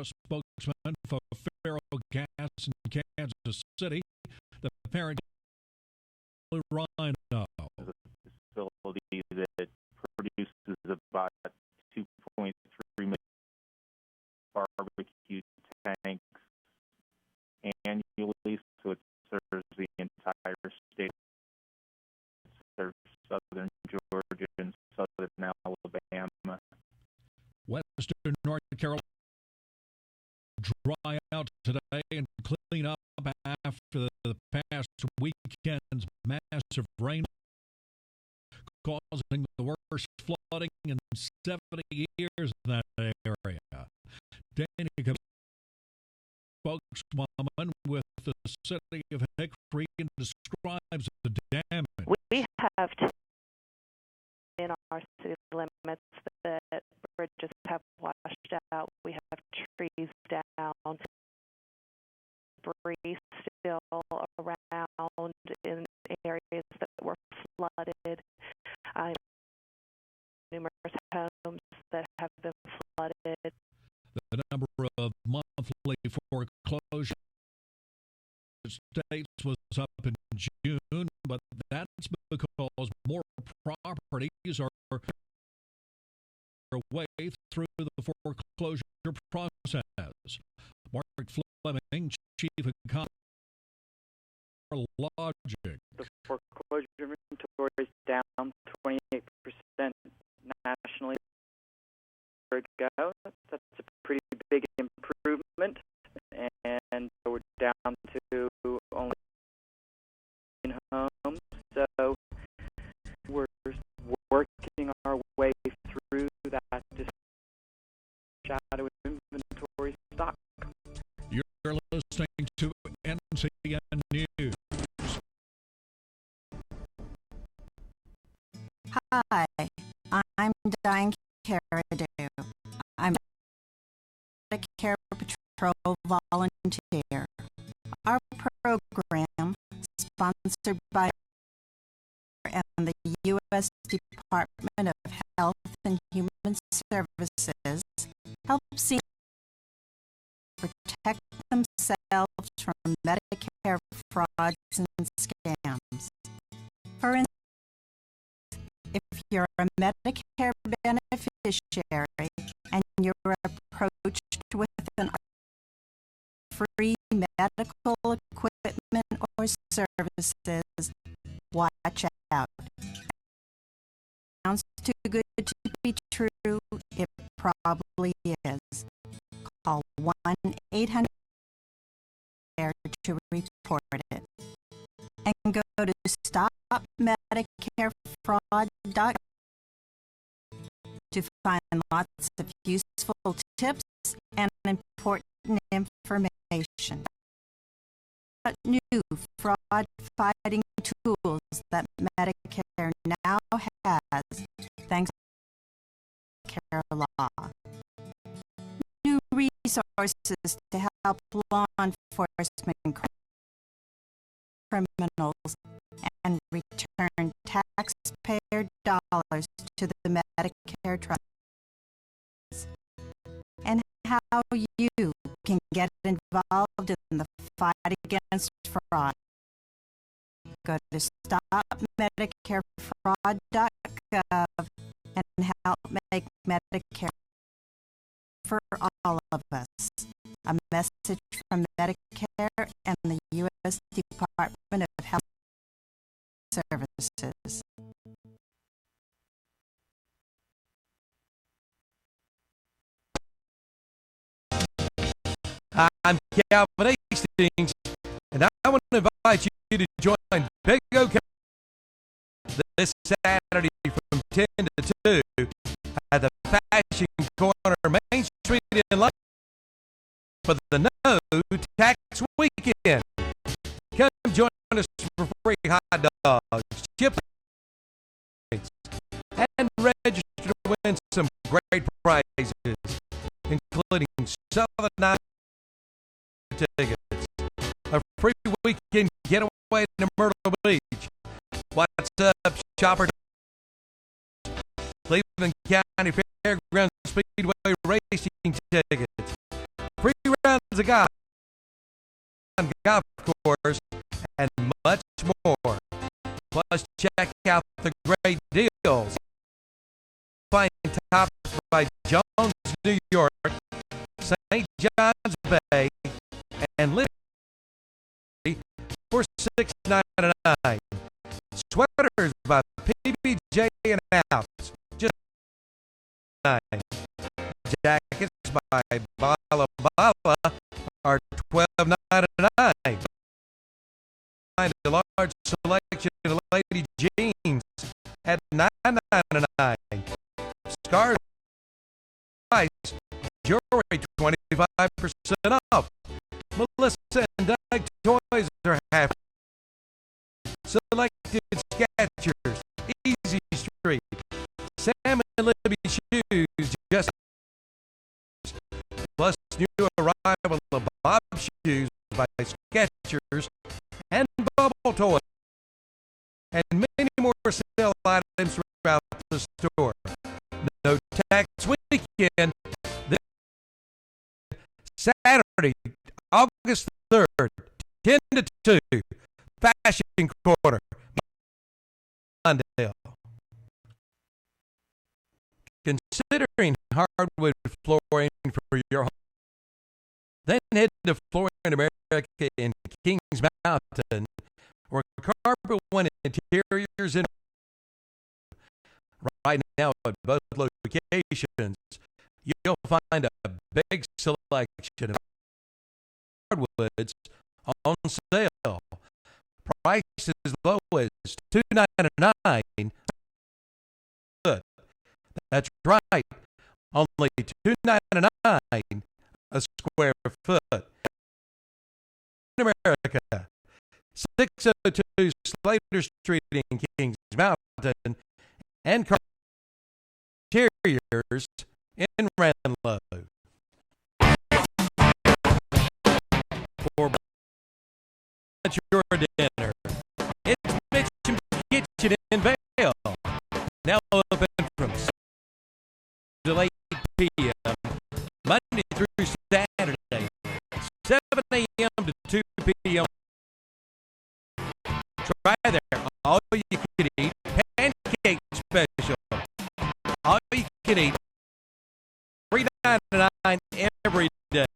spokesman for Faro Gas in Kansas City, the parent Rhino. The facility that produces about 2.3 million barbecue tanks annually, so it serves the entire state. It serves southern Georgia and southern Alabama. Western North Carolina dry out today and clean up after the past weekend's massive rain, causing the worst flooding in 70 years in that area. Danica, spokeswoman with the city of Hickory, describes the damage. We have in our city limits that bridges have washed out. We have trees down, debris still around in areas that were flooded. Numerous homes that have been flooded. The number of monthly foreclosure states was up in June, but that's because more properties are way through the foreclosure process. Mark Fleming, Chief Economist for Logic. The foreclosure inventory is down 28% nationally. Ago. That's a pretty big improvement, and we're down to only in homes. So we're working our way through that shadow inventory stock. You're listening to NCN News. Hi, I'm Diane Carradue. I'm a Medicare Patrol volunteer. Our program, sponsored by and the U.S. Department of Health and Human Services, helps seniors protect themselves from Medicare frauds and scams. For instance, if you're a Medicare beneficiary and you're approached with an free medical equipment or services, watch out. Sounds too good to be true, it probably is. Call 1-800 to report it. And go to stopmedicarefraud.com to find lots of useful tips and important information. But new fraud-fighting tools that Medicare now has, thanks to Medicare law. New resources to help law enforcement criminals and return taxpayer dollars to the Medicare trusts, and how you can get involved in the fight against fraud. Go to stopmedicarefraud.gov and help make Medicare for all of us. A message from Medicare and the U.S. Department of Health Services. I'm Calvin Hastings, and I want to invite you to join Big O this Saturday from 10 to 2 at the Fashion Corner, Main Street in London for the No Tax Weekend. Come join us for free hot dogs, chips, and register to win some great prizes, including Southern Night tickets, a free weekend getaway to Myrtle Beach. What's up, shopper? Cleveland County Fairgrounds Speedway racing tickets, of golf course, and much more. Plus, check out the great deals. Find tops by Jones, New York, St. John's Bay, and Liberty for $6.99. Sweaters by PBJ and Outs, just $9. Jackets by Bala Bala are $12.99. Find a large selection of lady jeans at $9.99. Scarves price, jewelry 25% off. Melissa and Doug toys are happy. Selected Skechers, Easy Street, Sam and Libby shoes, just plus new arrival of Bob shoes by Skechers and Bubble Toys, and many more sale items throughout the store. No tax weekend. This Saturday, August 3rd, 10 to 2, Fashion Corner, Mondale. Considering hardwood flooring for your home, then head to Flooring America in Kings Mountain, where Carpet One Interiors in right now at both locations, you'll find a big selection of hardwoods on sale. Prices as low as $2.99. That's right, only $2.99 a square foot. In America, 602 Slater Street in Kings Mountain, and Interiors in Ranlow. For your dinner, it's Mitchum's Kitchen in Vail. Now open from 6 to 8 p.m. Monday through Saturday, 7 a.m. to 2 p.m. Try there all you can eat pancake special. All you can eat $3.99 every day.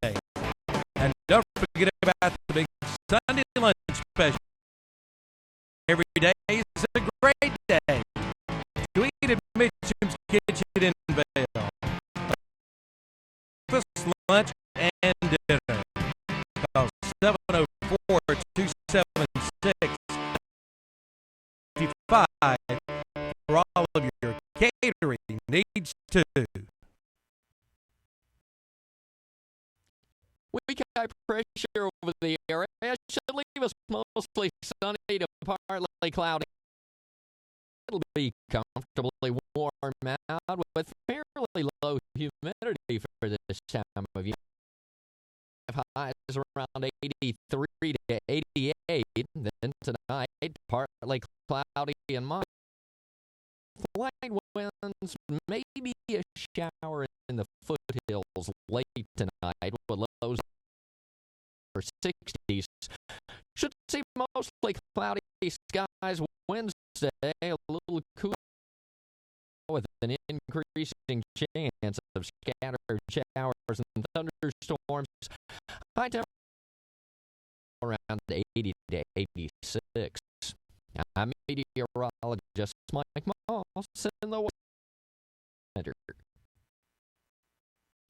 And don't forget about the big Sunday lunch special. Every day is a great day to eat at Mitchum's Kitchen in Vail. Breakfast, lunch, and dinner. Call 704-276-55 for all of your catering needs too. Weak high pressure over the area should leave us mostly sunny to partly cloudy. It'll be comfortably warm out with fairly low humidity for this time of year. Highs around 83 to 88. Then tonight, partly cloudy and mild. Light winds, maybe a shower in the foothills late tonight with lows for 60s. Should see mostly cloudy skies Wednesday, a little cooler with an increasing chance of scattered showers and thunderstorms. High temperature around 80 to 86. I'm meteorologist Mike Moss in the Center.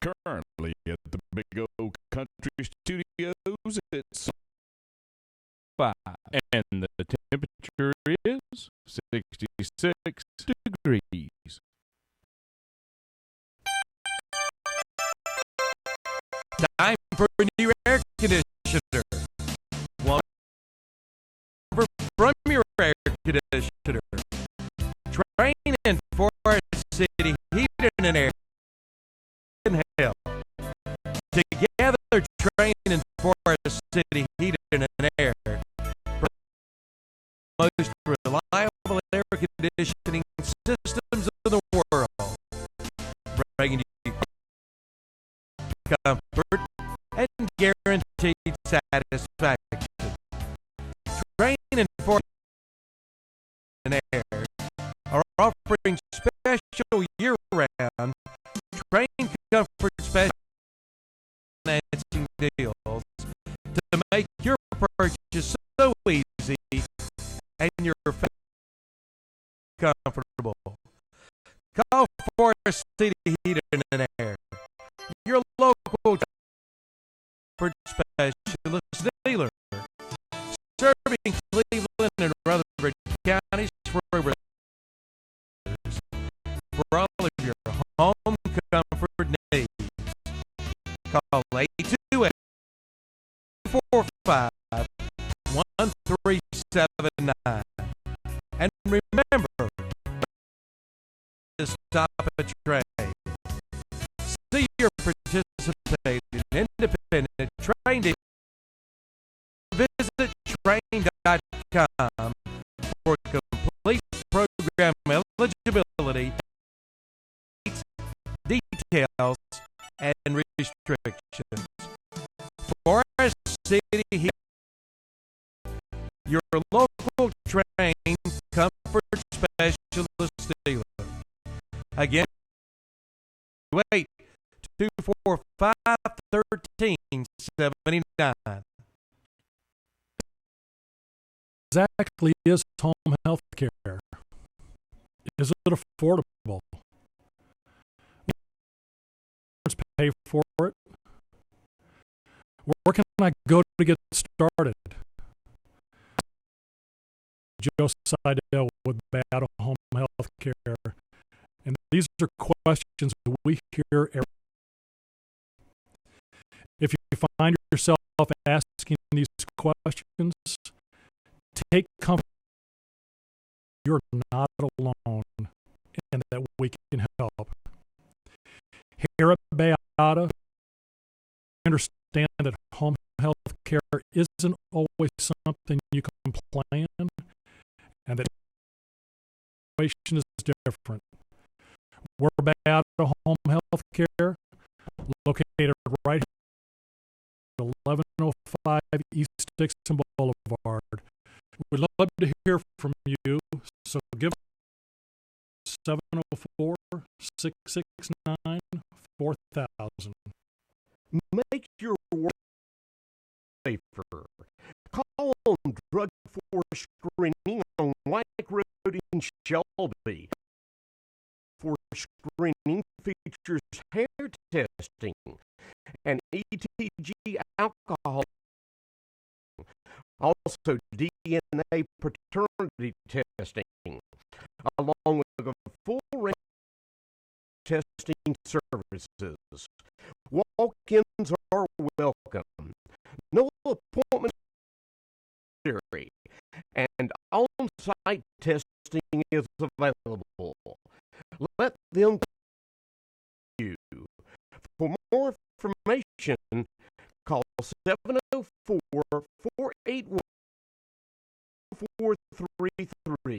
Currently at the Big O Country Studios, it's 5, and the temperature is 66 degrees. Time for a new air conditioner. One from your air conditioner. Training Forest City Heating and Air can help. Together, training Forest City Heating and Air. Most reliable air conditioning systems in the world. Bringing you comfort and guarantee guaranteed satisfaction. Training for an air are offering special year-round train comfort special financing deals to make your purchase so easy and your family comfortable. Call Forest City Heating and Air, your local comfort specialist dealer, serving Cleveland and Rutherford counties for over all of your home comfort needs. Call 828-445-1379. And remember to stop a trade. See your participating independent train dealer. Visit train.com for complete program eligibility, details, and restrictions. Forest City Heating, your local train comfort specialist dealer. Again, wait, 245-1379. Exactly is home health care? Is it affordable? Pay for it? Where can I go to get started? Joe Seidel with Battle Home Health Care. And these are questions we hear every. If you find yourself asking these questions, take comfort. You're not alone and that we can help. Here at Bayada, understand that home health care isn't always something you can plan, and that situation is different. We're Bayada Home Health Care, located right at 1105 East Dixon Boulevard. We'd love to hear from you, so give us 704-669-4000. Make your work safer. Call on drug force screening on White Road in Shelby. For screening features hair testing and ETG alcohol. Also DNA paternity testing, along with a full range of testing services. Walk-ins are welcome. No appointment necessary, and on-site testing is available. Let them you. For more information, call 704-481-4433.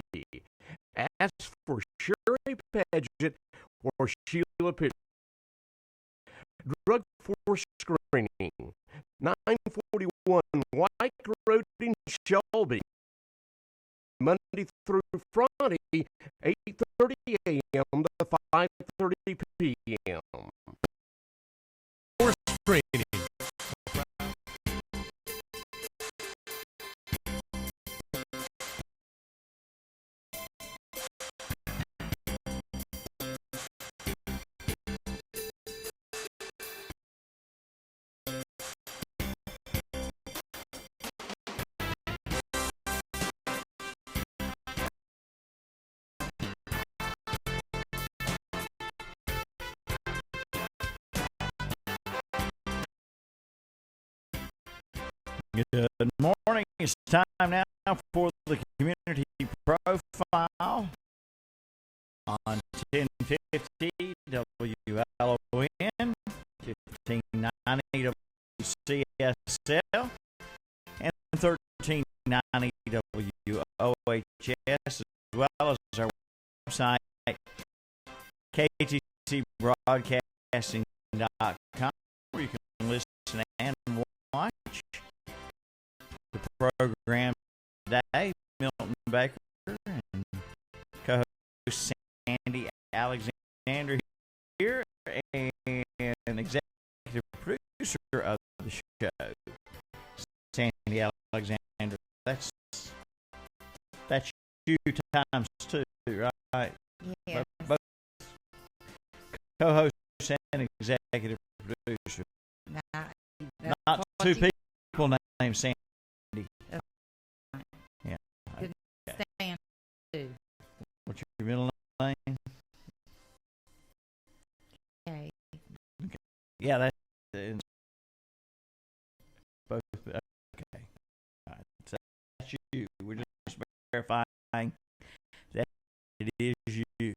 Ask for Sherry Paget or Sheila Pitt. Drug force screening, 941 White Road in Shelby. Monday through Friday, 8:30 a.m. to 5:30 p.m. Force screening. Good morning. It's time now for the community profile on 1050 WLON, 1590 WCSL, and 1390 WOHS, as well as our website, KTCBroadcasting.com, where you can listen and watch program today, Milton Baker and co-host Sandy Alexander here, and executive producer of the show, Sandy Alexander. That's you times two, right? Yes. Both co-host and executive producer. Not two people named Sandy. Yeah. Couldn't stand two. What's your middle name? Okay. Yeah, that's both. Okay. All right. So that's you. We're just verifying that it is you.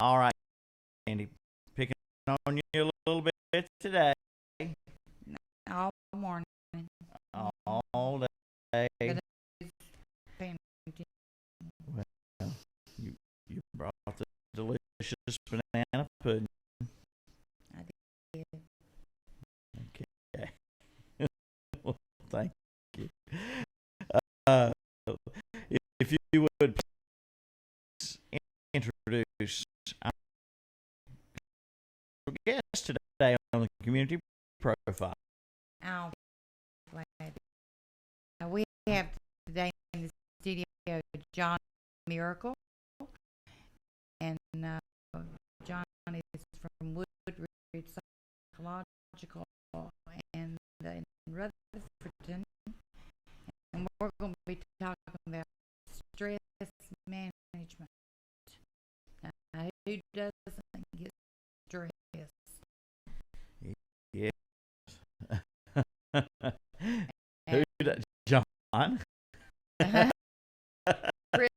All right, Andy. Picking on you a little bit today. All morning. All day. Good. Well, you brought the delicious banana pudding. I did. Okay. Well, thank you. If you would please introduce our guest today on the community profile. I'll be glad. We have today in the studio John Miracle, and John is from Woodridge Psychological and in Rutherfordton, and we're going to be talking about stress management. Who doesn't get stressed? Yes. Who does? John? Chris,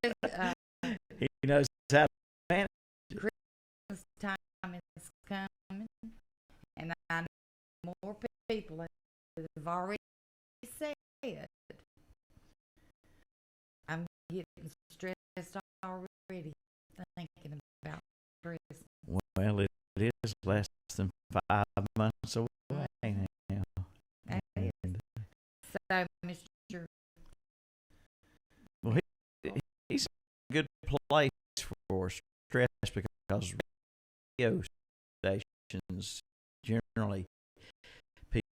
He knows how to manage. Christmas time is coming, and I know more people that have already said I'm getting stressed already thinking about Christmas. Well, it is less than 5 months away now. And, So, Mr. well, he's in a good place for stress because radio stations generally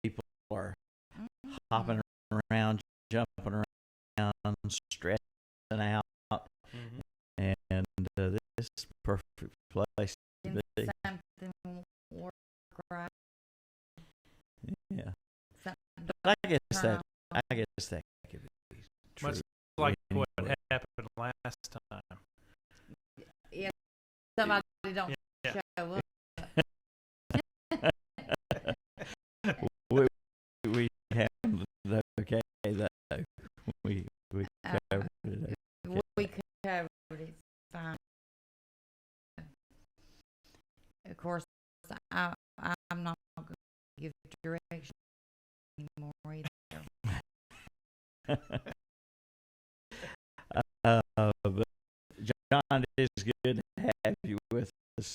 people are hopping around, jumping around, stressing out, and this is the perfect place to be. Something work right. Yeah, Something I guess that could be true. Much like what anyway. happened last time. Yeah, somebody don't Yeah. show up. we handled it okay though. We covered it. We covered it fine. Of course, I'm not going to give direction anymore either. But John, it is good to have you with us.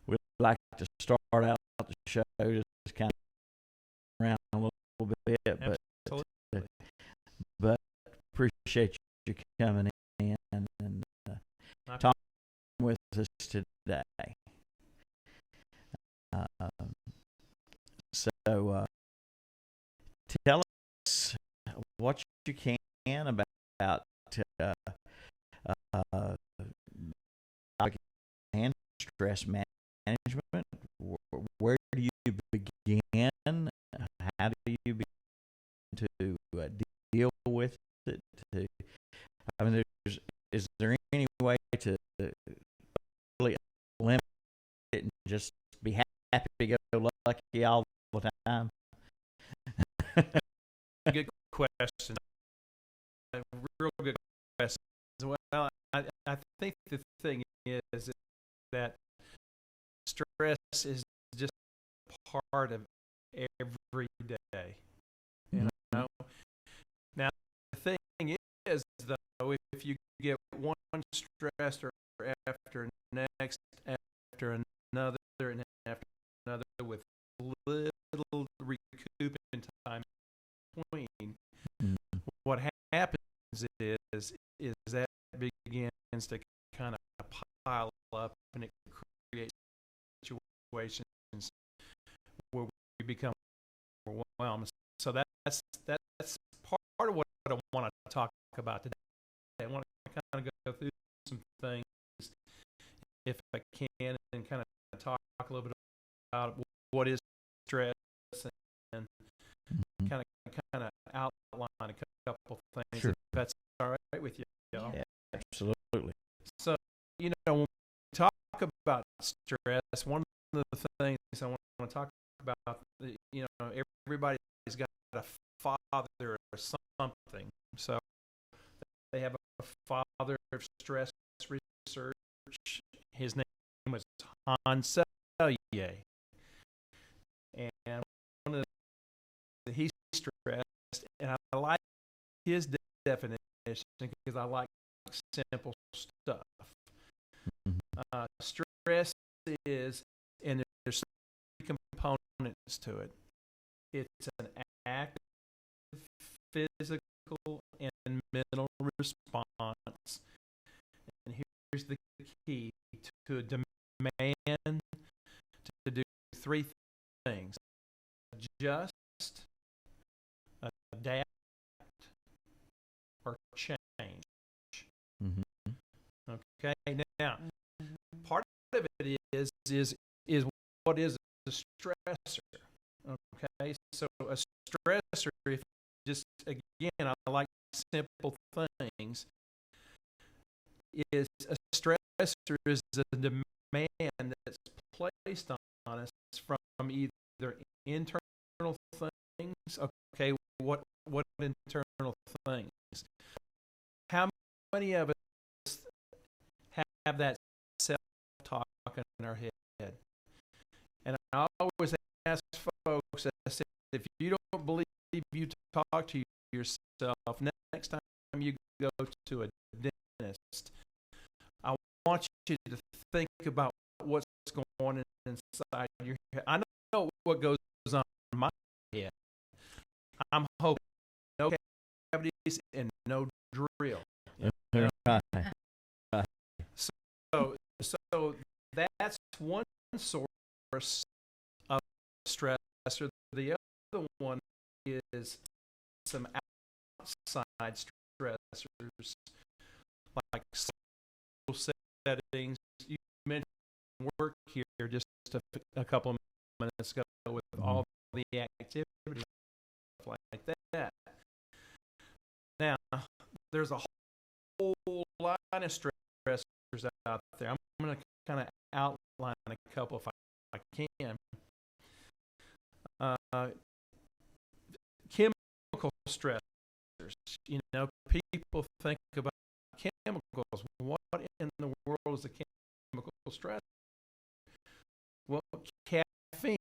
We'd like to start out the show just kind of around a little bit, but appreciate you coming in and talking with us today. So tell us what you can about and stress management. Where do you begin? How do you begin to deal with it? I mean, is there any way to really limit it and just be happy-go-lucky all the time? Good question. Real good question. Well, I think the thing is that stress is just part of every day. You know. Now the thing is, though, if you get one stressor after next, after another, and after another, with little recouping time between, is that begins to kind of pile up, and it creates situations where we become overwhelmed. So that's part of what I want to talk about today. I want to kind of go through some things, if I can, and kind of talk a little bit about what is stress, and kind of outline a couple things. Sure. If that's all right with you, y'all. Yeah, absolutely. So, when we talk about stress, one of the things I want to talk about, everybody's got a father or something. So they have a father of stress research. His name was Hans Selye. And one of the he stressed, and I like his definition because I like simple stuff. Stress is, and there's three components to it. It's an active, physical, and mental response. And here's the key to a demand to do three things: adjust, adapt, or change. Okay, now part of it is what is a stressor. Okay, so a stressor, if just again, I like simple things, is a stressor is a demand that's placed on us from either internal things. Okay, what internal things? How many of us have that self-talk in our head? And I always ask folks, I said, if you don't believe you talk to yourself, next time you go to a dentist, I want you to think about what's going on inside your head. I know what goes on in my head. I'm hoping no cavities and no drill. So that's one source of stress. The other one is some outside stressors, like social settings. You mentioned work here just a couple of minutes ago with all the activities, stuff like that. Now, there's a whole line of stressors out there. I'm going to kind of outline a couple if I can. Chemical stressors. People think about chemicals. What in the world is a chemical stressor? Well, caffeine.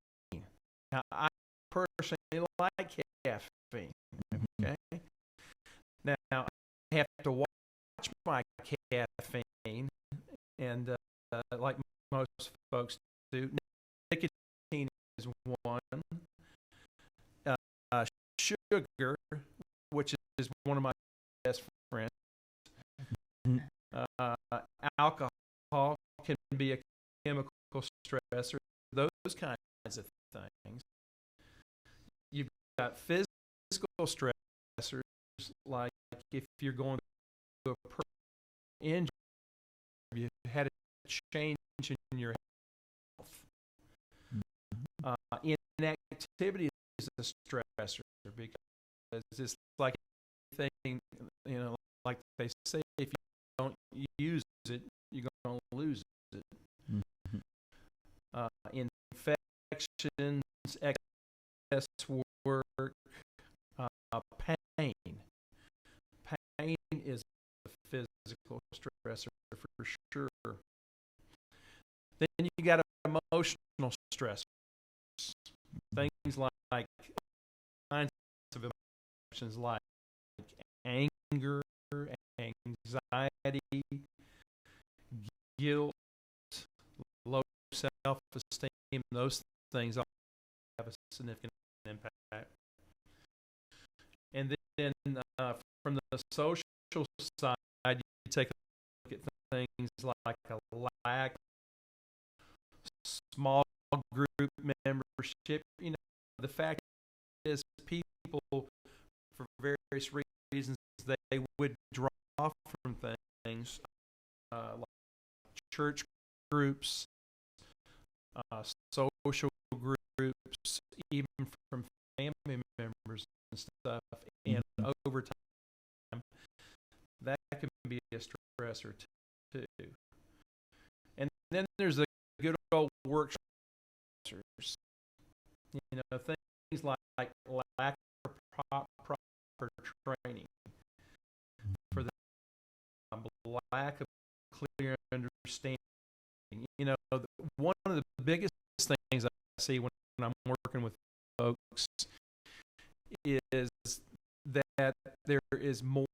Now, I personally like caffeine. Okay. Now, I have to watch my caffeine, and like most folks do, nicotine is one. Sugar, which is one of my best friends. Alcohol can be a chemical stressor. Those kinds of things. You've got physical stressors, like if you're going to a personal injury, you had a change in your health. Inactivity is a stressor because it's like anything, like they say, if you don't use it, you're going to lose it. Infections, excess work, pain. Pain is a physical stressor for sure. Then you got emotional stress. Things like kinds of emotions like anger, anxiety, guilt, low self-esteem. Those things all have a significant impact. And then from the social side, you take a look at things like a lack small group membership. You know, the fact is people, for various reasons, they withdraw from things like church groups, social groups, even from family members and stuff. And over time, that can be a stressor too. And then there's the good old work stressors. You know, things like lack of proper training, for the lack of clear understanding. You know, one of the biggest things I see when I'm working with folks is that there is more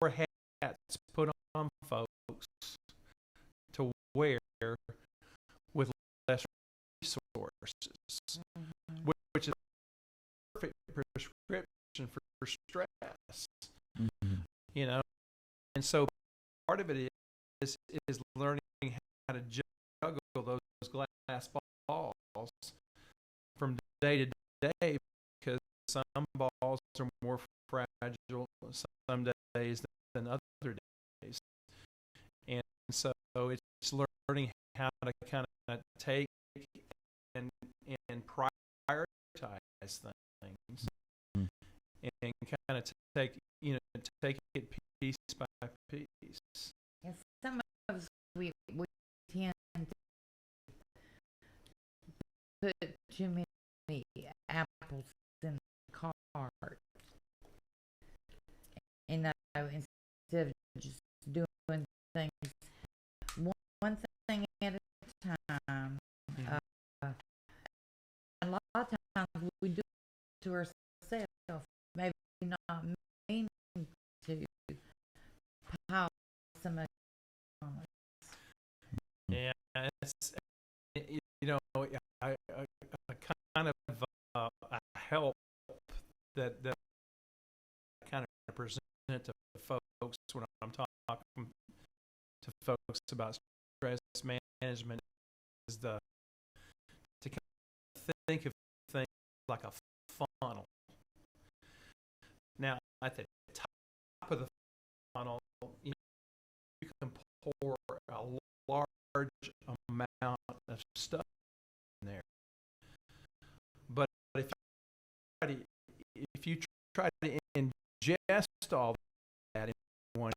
hats put on folks to wear with less resources, which is a perfect prescription for stress. You know, and so part of it is learning how to juggle those glass balls from day to day, because some balls are more fragile some days than other days. And so it's learning how to kind of take and prioritize things, and kind of take it piece by piece. And some of us we tend to put too many apples in the cart. And instead of just doing things one thing at a time. A lot of times we do it to ourselves, maybe not meaning to pile so much on us. Yeah, it's, you know, a kind of a help that kind of present to folks when I'm talking to folks about stress management is to kind of think of things like a funnel. Now, at the top of the funnel, you can pour a large amount of stuff in there. But if you try to ingest all that in one,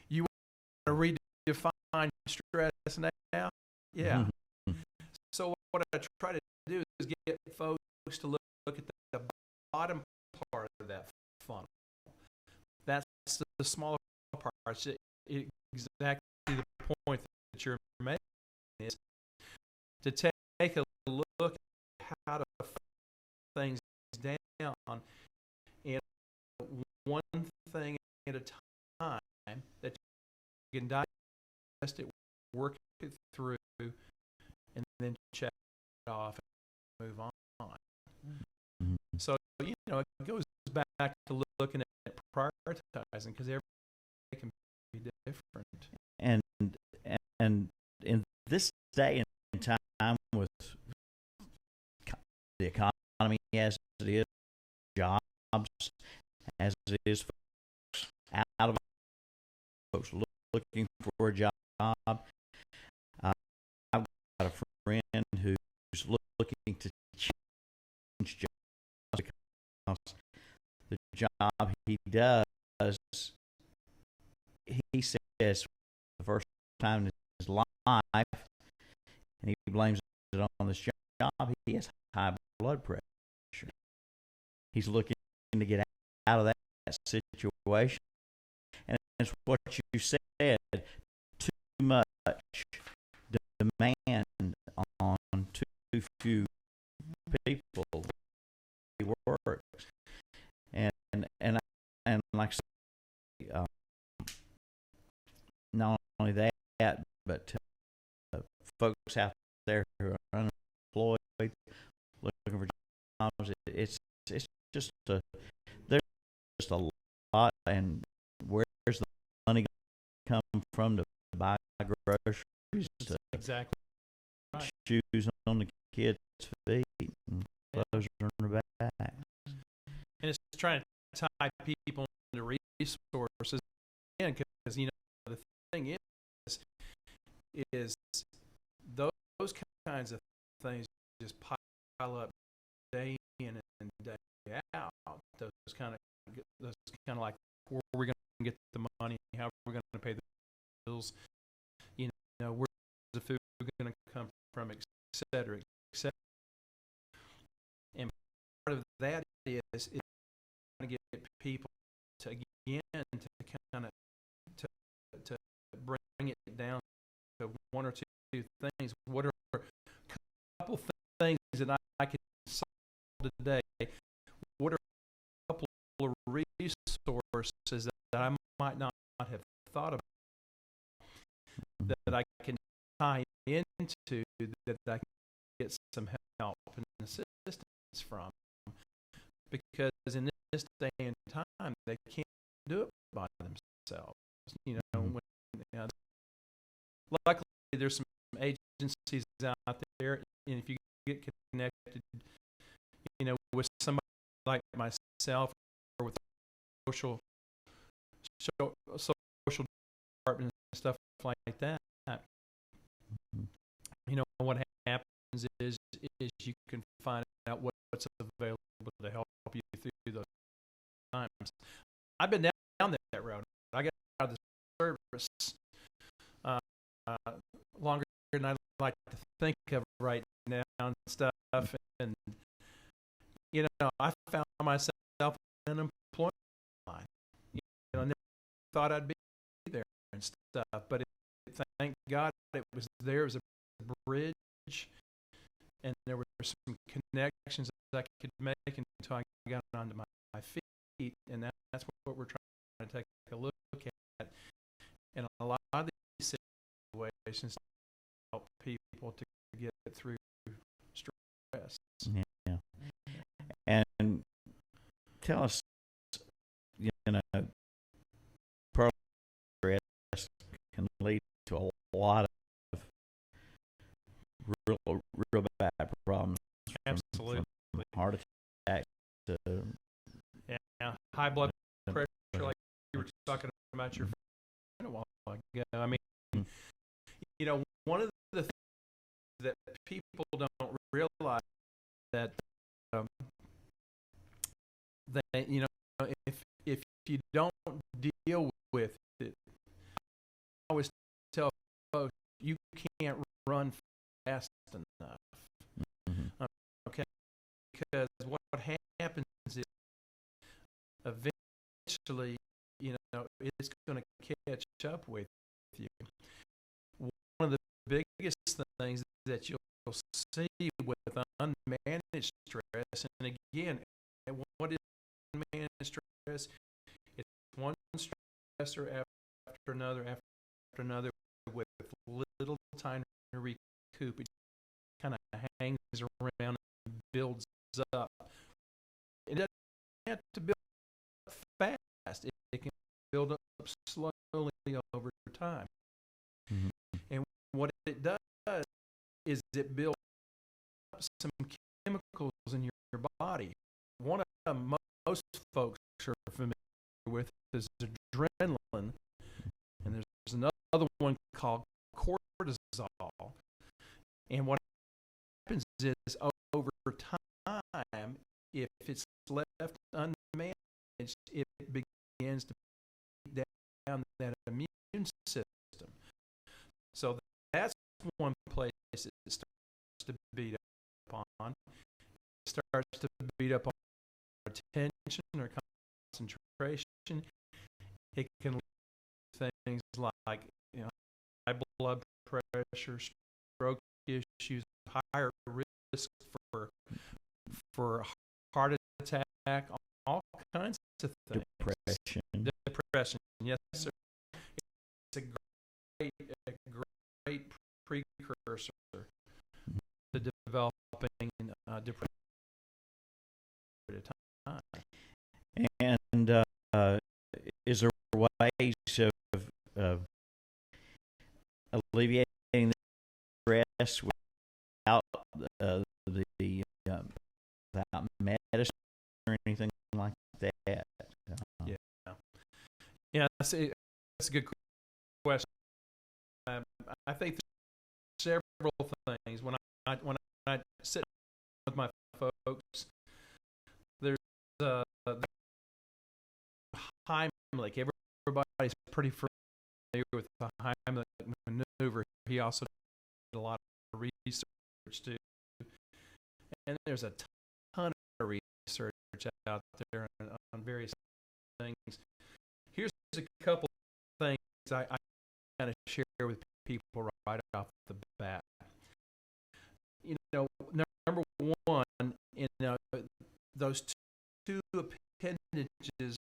you want to redefine stress now? Yeah. So what I try to do is get folks to look at the bottom part of that funnel. That's the smaller parts. Exactly the point that you're making is to take a look at how to things down, and one thing at a time, that you can digest it, work it through, and then check it off and move on. So, you know, it goes back to looking at prioritizing, because every day can be different. And in this day and time, with the economy as it is, jobs as it is, folks out of folks looking for a job. I've got a friend who's looking to change jobs because the job he does, he says, for the first time in his life, and he blames it on this job, he has high blood pressure. He's looking to get out of that situation. And it's what you said, too much demand on too few people works. And like I say, not only that, but folks out there who are unemployed, looking for jobs, it's just there's just a lot, and where's the money come from to buy groceries, to Exactly. Right. shoes on the kids' feet, and clothes on their back. And it's trying to tie people into resources, again, because the thing is those kinds of things just pile up day in and day out. Those kind of like, where are we going to get the money? How are we going to pay the bills? Where's the food going to come from, et cetera, et cetera. And part of that is trying to get people to kind of to bring it down to one or two things. What are a couple things that I can solve today? What are a couple of resources that I might not have thought about that I can tie into, that I can get some help and assistance from? Because in this day and time, they can't do it by themselves. Luckily, there's some agencies out there, and if you get connected, with somebody like myself or with social department and stuff like that, what happens is you can find out what's available to help you through those times. I've been down that road. I got out of the service longer than I like to think of right now and stuff. And I found myself in an unemployment line. I never thought I'd be there and stuff, but thank God it was there as a bridge, and there were some connections that I could make until I got onto my feet, and that's what we're trying to take a look at. And a lot of these situations help people to get through stress. Yeah. And tell us, pearl stress can lead to a lot of real bad problems. Absolutely. From heart attack to high blood pressure, like you were talking about your friend a while ago. I mean, one of the things that people don't realize that if you don't deal with it, I always tell folks, you can't run fast enough. Mm-hmm. Okay, because what happens is eventually, it's going to catch up with you. One of the biggest things that you'll see with unmanaged stress, and again, what is unmanaged stress? It's one stressor after another with little time to recoup. It kind of hangs around and builds up. It doesn't have to build up fast. It can build up slowly over time. Mm-hmm. And what it does is it builds up some chemicals in your body. One of them most folks are familiar with is adrenaline, and there's another one called cortisol. And what happens is over time, if it's left unmanaged, it begins to beat down that immune system. So that's one place it starts to beat up on. It starts to beat up on attention or concentration. It can lead to things like high blood pressure, stroke issues, higher risk for heart attack, all kinds of things. Depression, yes, sir. It's a great precursor to developing depression at a time. And is there ways of alleviating the stress without without medicine or anything like that? Yeah, that's a good question. I think there's several things when I sit with my folks. There's Heimlich. Everybody's pretty familiar with the Heimlich maneuver. He also did a lot of research too, and there's a ton of research out there on various things. Here's a couple of things I kind of share with people right off the bat. You know, number one, those two appendages,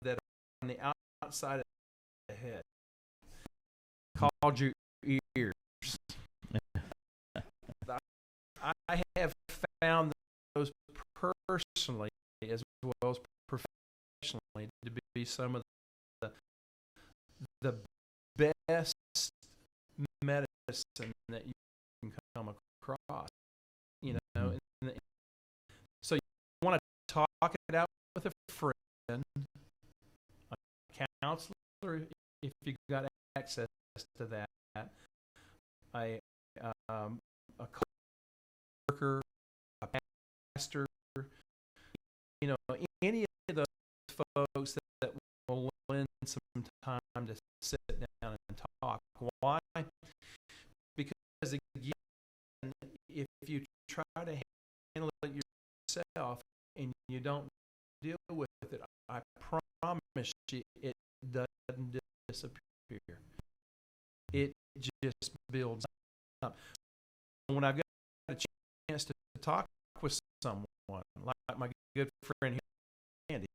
that are on the outside of the head, called your ears. I have found those personally as well as professionally to be some of the best medicine that you can come across. So you want to talk it out with a friend, a counselor if you got access to that, a coworker, a pastor, any of those folks that will lend some time to sit down and talk. Why? Because again, if you try to handle it yourself and you don't deal with it, I promise you it doesn't disappear. It just builds up. When I've got a chance to talk with someone, like my good friend here, Andy,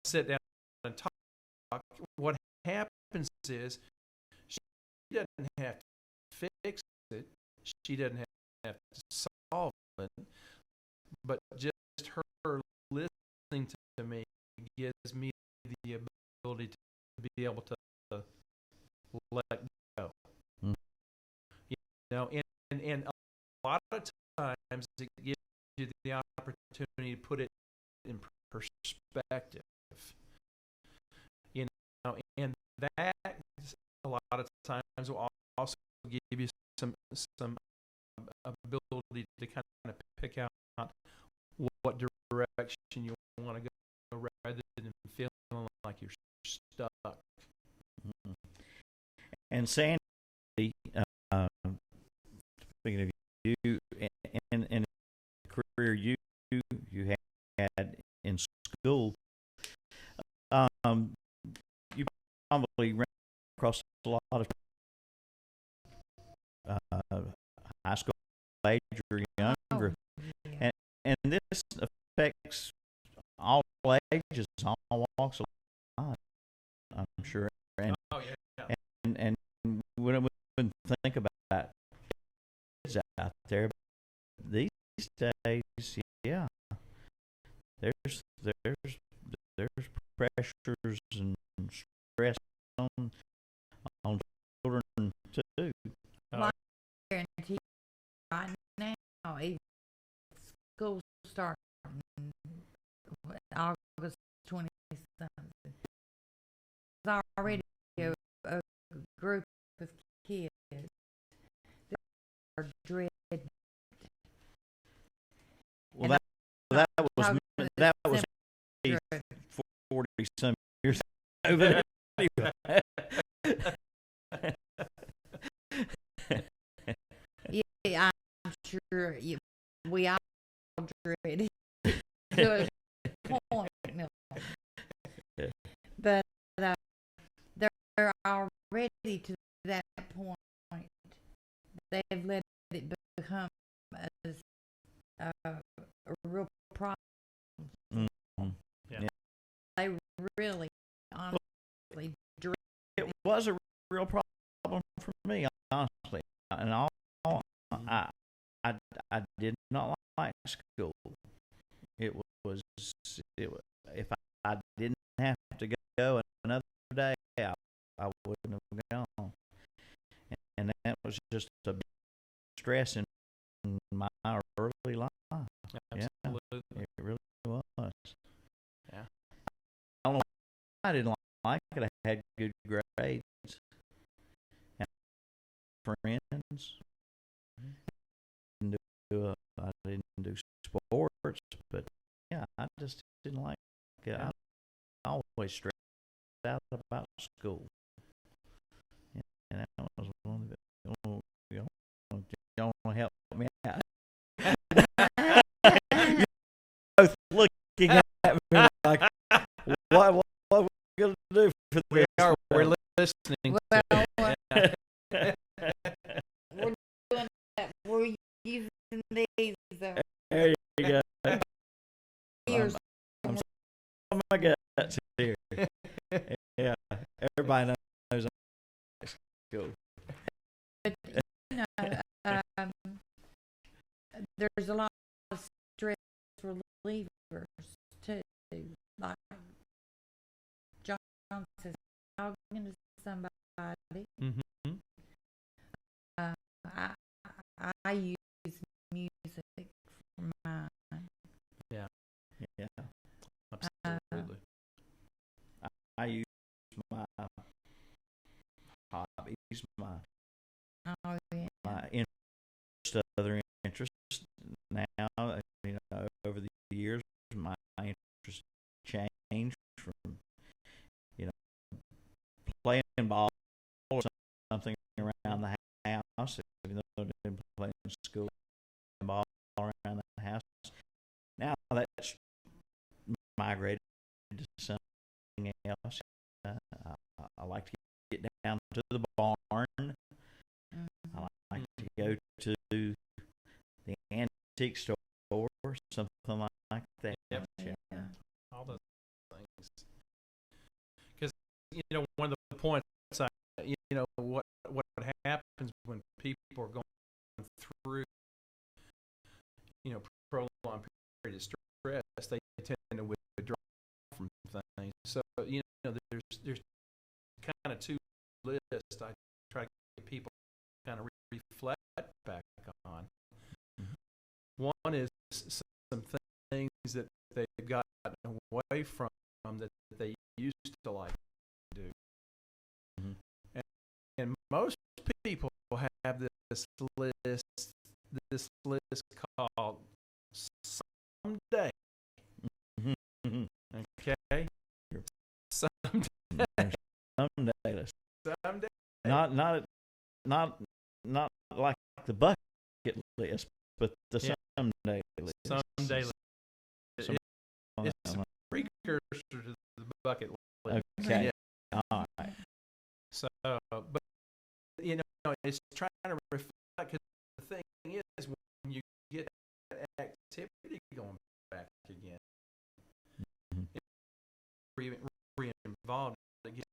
sit down and talk. What happens is she doesn't have to fix it. She doesn't have to solve it. But just her listening to me gives me the ability to be able to let go. And a lot of times it gives you the opportunity to put it in perspective. And that a lot of times will also give you some ability to kind of pick out what direction you want to go rather than feeling like you're stuck. Mm-hmm. And Sandy, speaking of you and the career you had in school, you probably ran across a lot of high school age or younger, and this affects all ages, all walks of life, I'm sure. And and when we think about kids out there these days, yeah, there's pressures and stress on children too. I guarantee right now, even school starting August 27th, there's already a group of kids that are dreading. Well, that was 40-some years ago. Anyway. Yeah, I'm sure we all dread it to a point, but they're already to that point. They've let it become a real problem. Mm-hmm. Yeah. They really, honestly, dread it was a real problem for me, honestly, and I did not like school. it was if I didn't have to go another day, I wouldn't have gone. And that was just a big stress in my early life. Absolutely. Yeah, it really was. Yeah. I don't know why I didn't like it. I had good grades. And friends. I didn't do sports, but yeah, I just didn't like it. I always stressed out about school. And that was one of it. Y'all want to help me out? You're both looking at me like, what are we going to do for this? We're listening Well, to it. we're doing that. We're using these There you go. ears. Oh my guts here. Yeah, everybody knows I'm cool. But, you know, there's a lot of stress relievers too. Like John says, talking to somebody. Mm-hmm. I use music for mine. Yeah. Yeah. Absolutely. I use my hobbies, my Oh yeah. other interests. Now, over the years, my interests changed from, playing ball or something around the house, even though I didn't play in school, playing ball around the house. Now that's migrated to something else. I like to get down to the barn. I like to go to the antique store, something like that. Yep. Yeah. All those things. Because, one of the points, what happens when people are going through, prolonged period of stress, they tend to withdraw from things. So, there's kind of two lists I try to get people kind of reflect back on. Mm-hmm. One is some things that they've gotten away from that they used to like to do. Mm-hmm. And most people have this list called someday. Mm-hmm. Okay? Someday. Someday. Not like the bucket list, but the someday list. Someday list. It's a precursor to the bucket list. Okay. Yeah. All right. So, but it's trying to reflect. Because the thing is, when you get that activity going back again, re-involved, begin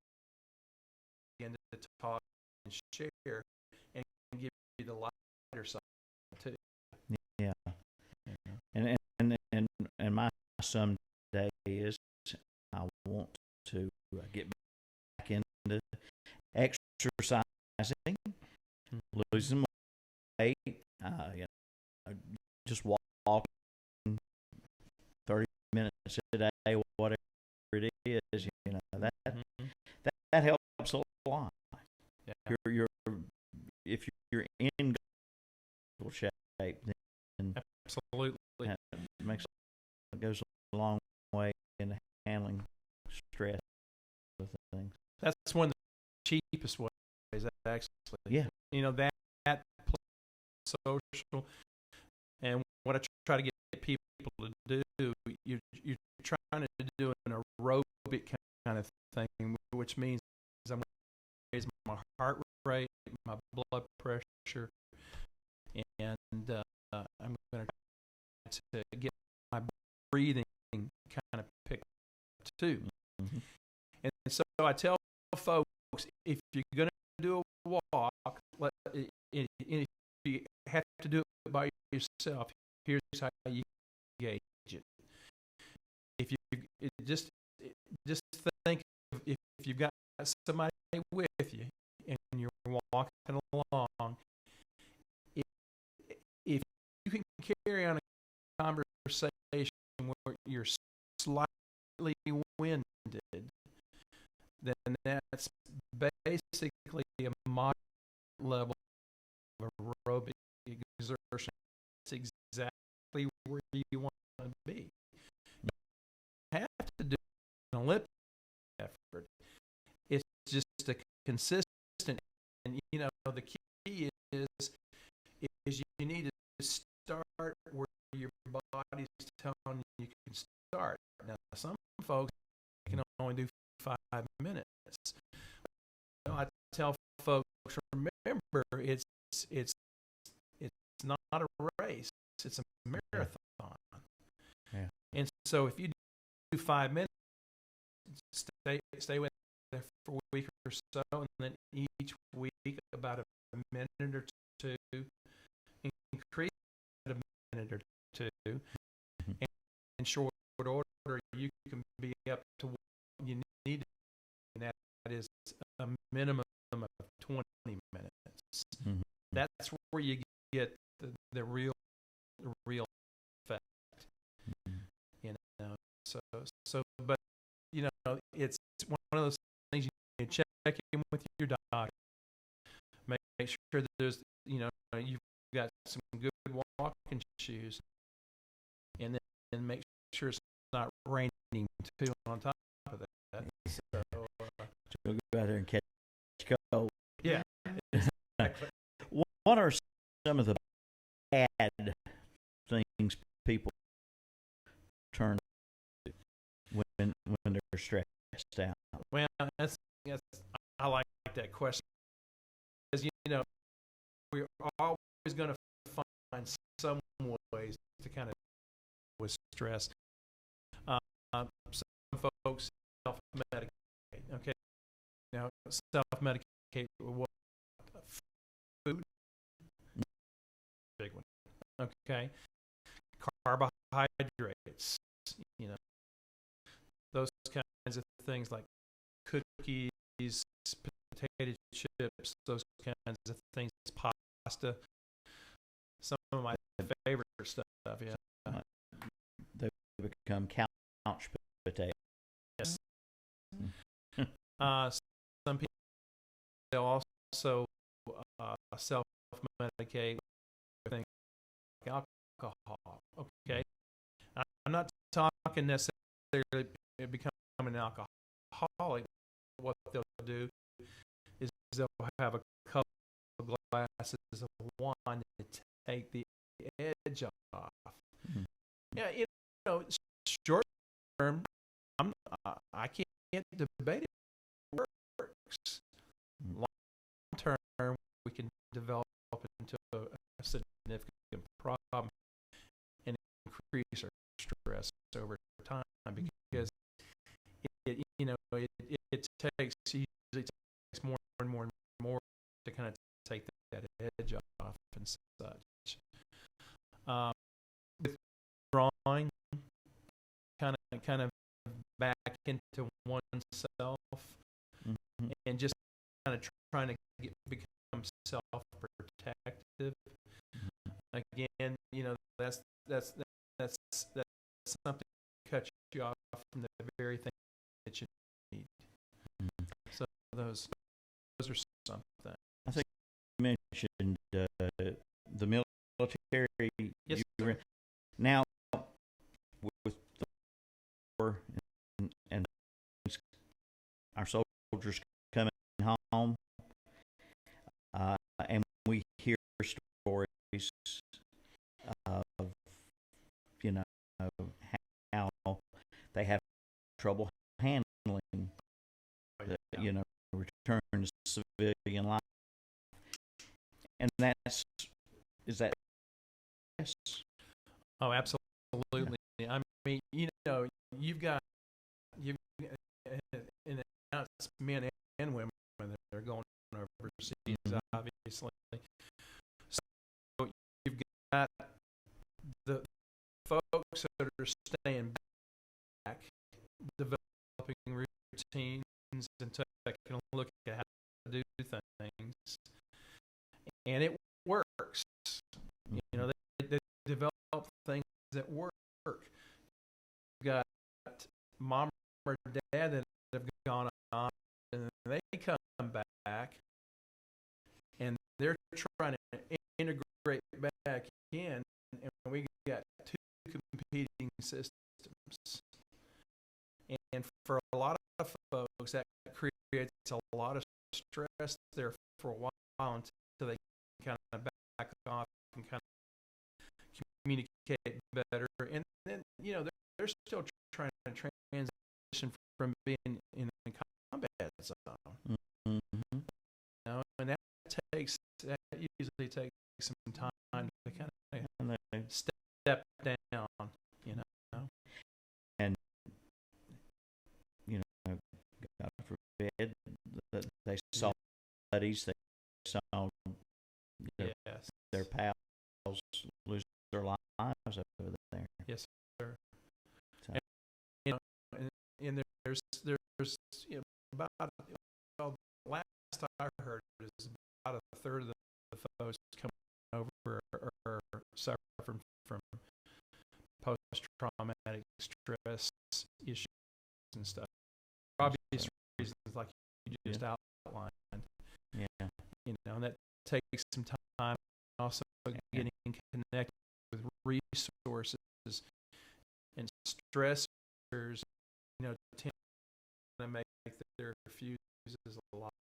to talk and share, and give you the lighter side too. Yeah. And my someday is I want to get back into exercising, losing weight, just walking 30 minutes a day, whatever it is, that helps a lot. Yeah. If you're in good shape, then absolutely it goes a long way in handling stress with things. That's one of the cheapest ways, actually. Yeah. That social, and what I try to get people to do, you're trying to do an aerobic kind of thing, which means I'm going to raise my heart rate, my blood pressure, and I'm going to get my breathing kind of picked up too. Mm-hmm. And so I tell folks, if you're going to do a walk, if you have to do it by yourself, here's how you gauge it. just think if you've got somebody with you and you're walking along, if you can carry on a conversation where you're slightly winded, then that's basically a moderate level of aerobic exertion. It's exactly where you want to be. You have to do an Olympic effort. It's just a consistent, and the key is you need to start where your body's telling you can start. Now, some folks can only do 5 minutes. I tell folks, remember, it's not a race; it's a marathon. Yeah. And so, if you do 5 minutes, stay with it for a week or so, and then each week about a minute or two, increase a minute or two, and in short order, you can be up to what you need, and that is a minimum of 20 minutes. Mm-hmm. That's where you get the real effect. Mm-hmm. So, but it's one of those things you need to check in with your doctor. Make sure that there's you've got some good walking shoes, and then make sure it's not raining too on top of that. So go out there and catch cold. Yeah. Exactly. What are some of the bad things people turn to when they're stressed out? Well, I like that question, because we're always going to find some ways to kind of deal with stress. Some folks self-medicate. Okay, now self-medicate with what? Food, big one. Okay, carbohydrates. Those kinds of things like cookies, potato chips, those kinds of things, pasta. Some of my favorite stuff. Yeah, they become couch potatoes. Yes. Some people, they'll also self-medicate with things like alcohol. Okay, I'm not talking necessarily becoming an alcoholic. What they'll do is they'll have a couple of glasses of wine to take the edge off. Mm-hmm. Yeah, short term, I can't debate it. It works. Long term, we can develop into a significant problem and increase our stress over time, because it usually takes more and more and more to kind of take that edge off and such. Withdrawing, kind of back into oneself, mm-hmm. and just kind of trying to become self-protective. Mm-hmm. Again, that's something that cuts you off from the very thing that you need. Mm-hmm. So those are something. I think you mentioned the military. Yes. Now, with the war and our soldiers coming home, and we hear stories of how they have trouble handling return to civilian life, and is that yes? Oh, absolutely. Yeah. I mean, you've got and it's men and women that are going overseas, mm-hmm. obviously. So you've got the folks that are staying back, the routines and taking a look at how to do things, and it works. You know, they develop things that work. You've got mom or dad that have gone on, and they come back, and they're trying to integrate back in, and we got two competing systems. And for a lot of folks, that creates a lot of stress there for a while until they kind of back off and kind of communicate better. And then, you know, they're still trying to transition from being in the combat zone. Mm-hmm. You know, and that usually takes some time to kind of step down, you know. And, you know, God forbid that they saw buddies, they saw their pals lose their lives over there. Yes, sir. So. And, you know, and there's you know, about, well, last I heard is about a third of the folks coming over are suffering from post-traumatic stress issues and stuff. For obvious reasons, like you just outlined. Yeah. You know, and that takes some time. Also, getting connected with resources and stressors, you know, tend to make their fuses a lot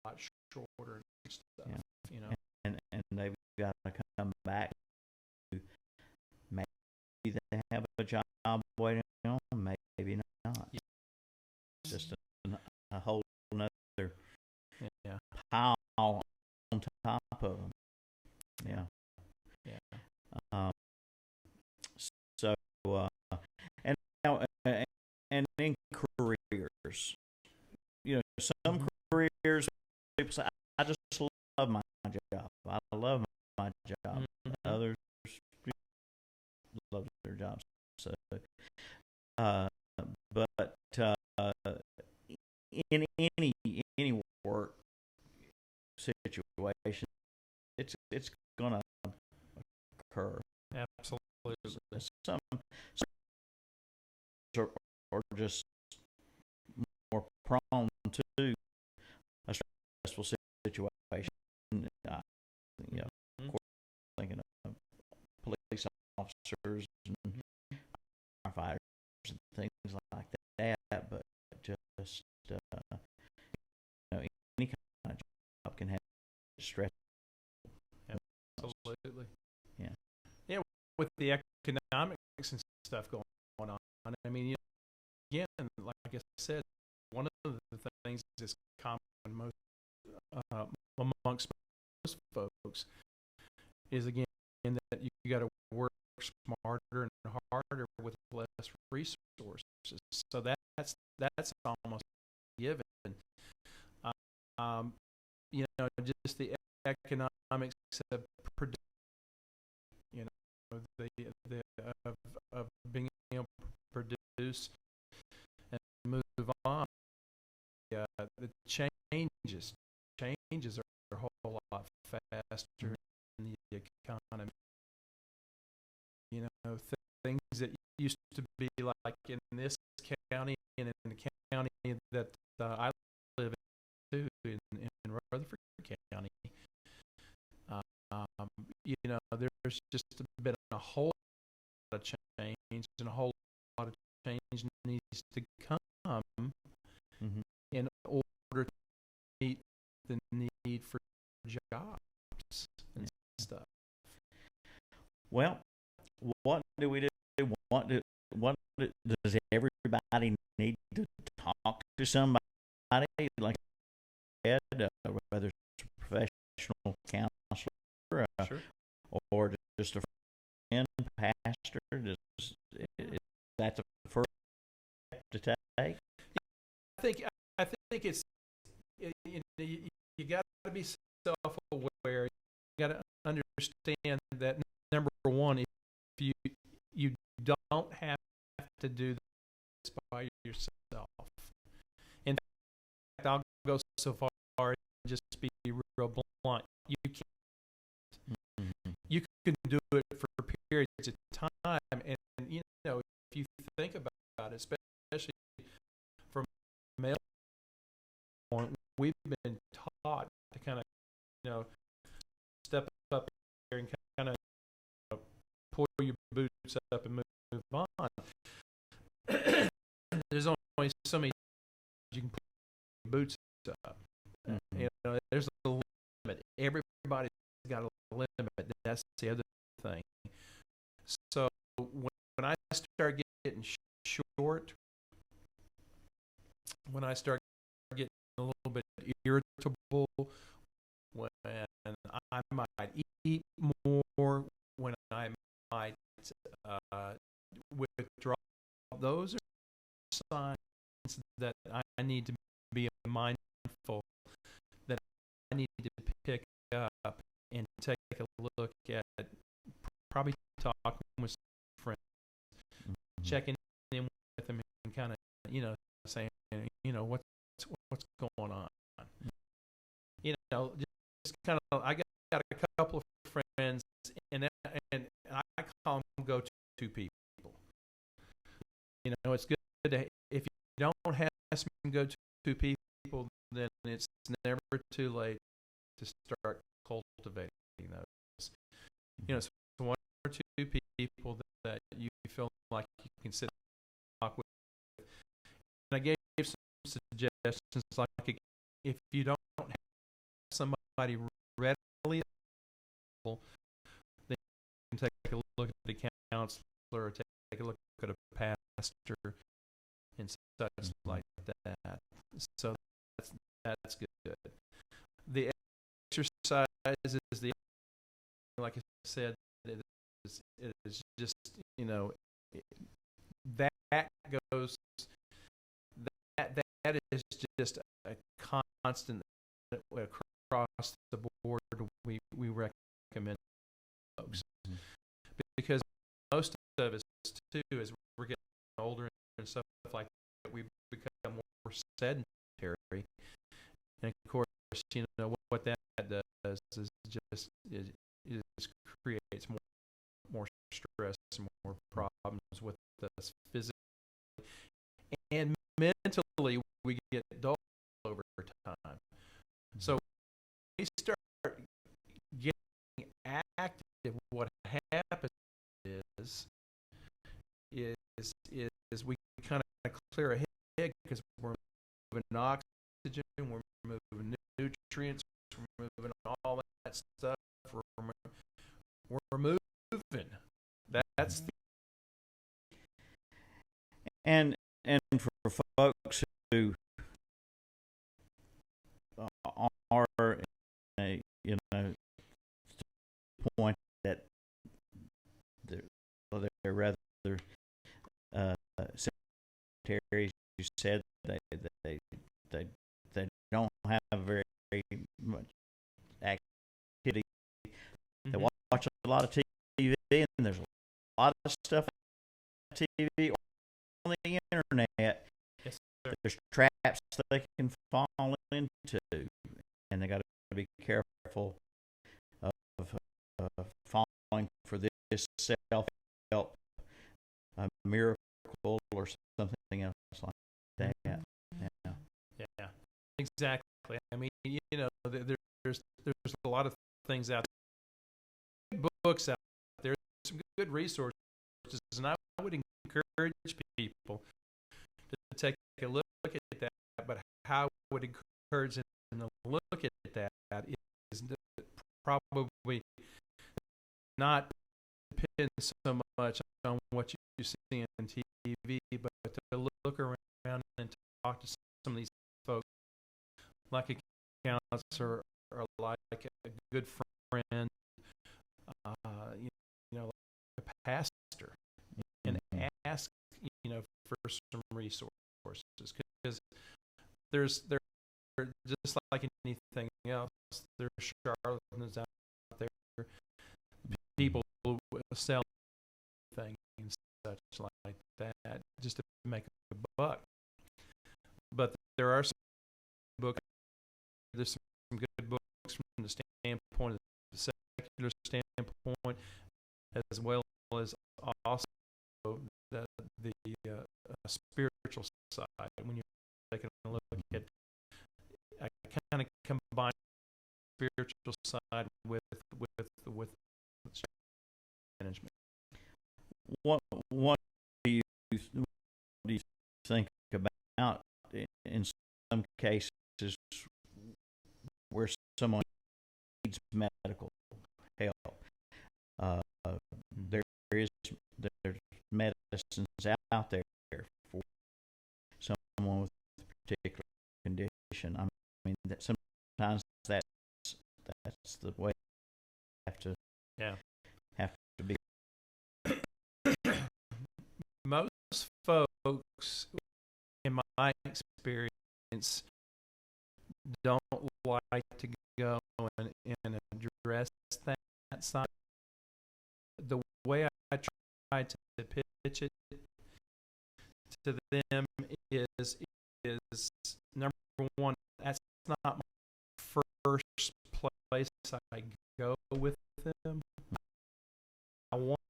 shorter and stuff. Yeah. You know, and they've got to come back to maybe they have a job waiting on them, maybe not. Yeah. Just a whole another yeah. pile on top of them. Yeah. Yeah. So, and now, and in careers, you know, some careers, people say, I just love my job. I love my job. Mm-hmm. Others love their jobs. So, but in any work situation, it's gonna occur. Absolutely. Some are just more prone to a stressful situation. You know, of course, thinking of police officers and firefighters and things like that, but just you know, any kind of job can have stress. Absolutely. Yeah. Yeah, with the economics and stuff going on. I mean, you know, again, like I said, one of the things that's common amongst most folks is, again, that you got to work smarter and harder with less resources. So that's almost given. You know, just the economics of production, you know, of being able to produce and move on. The changes are a whole lot faster in the economy. You know, things that used to be like in this county and in the county that I live in too, in Rutherford County. You know, there's just been a whole lot of change, and a whole lot of change needs to come in order to meet the need for jobs and stuff. Well, what do we do? What does everybody need to talk to somebody, like Ed, whether it's a professional counselor Sure. or just a friend, pastor? Is that the first step to take? I think it's you got to be self-aware. You got to understand that, number one, if you don't have to do this by yourself. In go so far and just be real blunt. You can't. You can do it for periods of time, and you know, if you think about it, especially from a male point, we've been taught to kind of, you know, step up here and kind of, you know, pull your boots up and move on. There's only so many you can put your boots up. You know, there's a limit. Everybody's got a limit. That's the other thing. So when I start getting short, when I start getting a little bit irritable, when I might eat more, when I might withdraw, those are signs that I need to be mindful, that I need to pick up and take a look at, probably talking with some friends, checking in with them, and kind of, you know, saying, you know, what's going on. You know, just kind of, I got a couple of friends, and I call them go-to people. You know, it's good to, if you don't have some go-to people, then it's never too late to start cultivating those. You know, so one or two people that you feel like you can sit and talk with. And I gave some suggestions, like if you don't have somebody readily available, then you can take a look at the counselor, or take a look at a pastor, and such like that. So that's good. The exercise is the, like I said, it is just, you know, that goes, that is just a constant across the board. We recommend folks, because most of us too, as we're getting older and stuff like that, we become more sedentary, and of course, you know, what that does is just it creates more stress and more problems with us physically and mentally. We get dull over time. So we start getting active. What happens is we kind of clear a head, because we're moving oxygen, we're moving nutrients, we're moving all that stuff. We're moving. That's the. And for folks who are, you know, to the point that they're rather sedentary, you said they don't have very much activity. They watch a lot of TV, and there's a lot of stuff on TV or on the internet. Yes, sir. There's traps they can fall into, and they got to be careful of falling for this self-help miracle or something else like that. Yeah, exactly. I mean, you know, there's a lot of things out there, books out there, some good resources, and I would encourage people to take a look at that. But how I would encourage them to look at that is probably not depend so much on what you see on TV, but to look around and talk to some of these folks, like a counselor or like a good friend, you know, like a pastor, and ask, you know, for some resources, because there's just like anything else, there's charlatans out there, people who sell things and such like that just to make a buck. But there are some books some good books from the standpoint of the secular standpoint, as well as also the spiritual side. When you're taking a look at, I kind of combine the spiritual side with management. What do you think about in some cases where someone needs medical help? There's medicines out there for someone with a particular condition. I mean, that sometimes that's the way you have to be. Most folks, in my experience, don't like to go and address that side. The way I try to pitch it to them is number one, that's not my first place I go with them. I want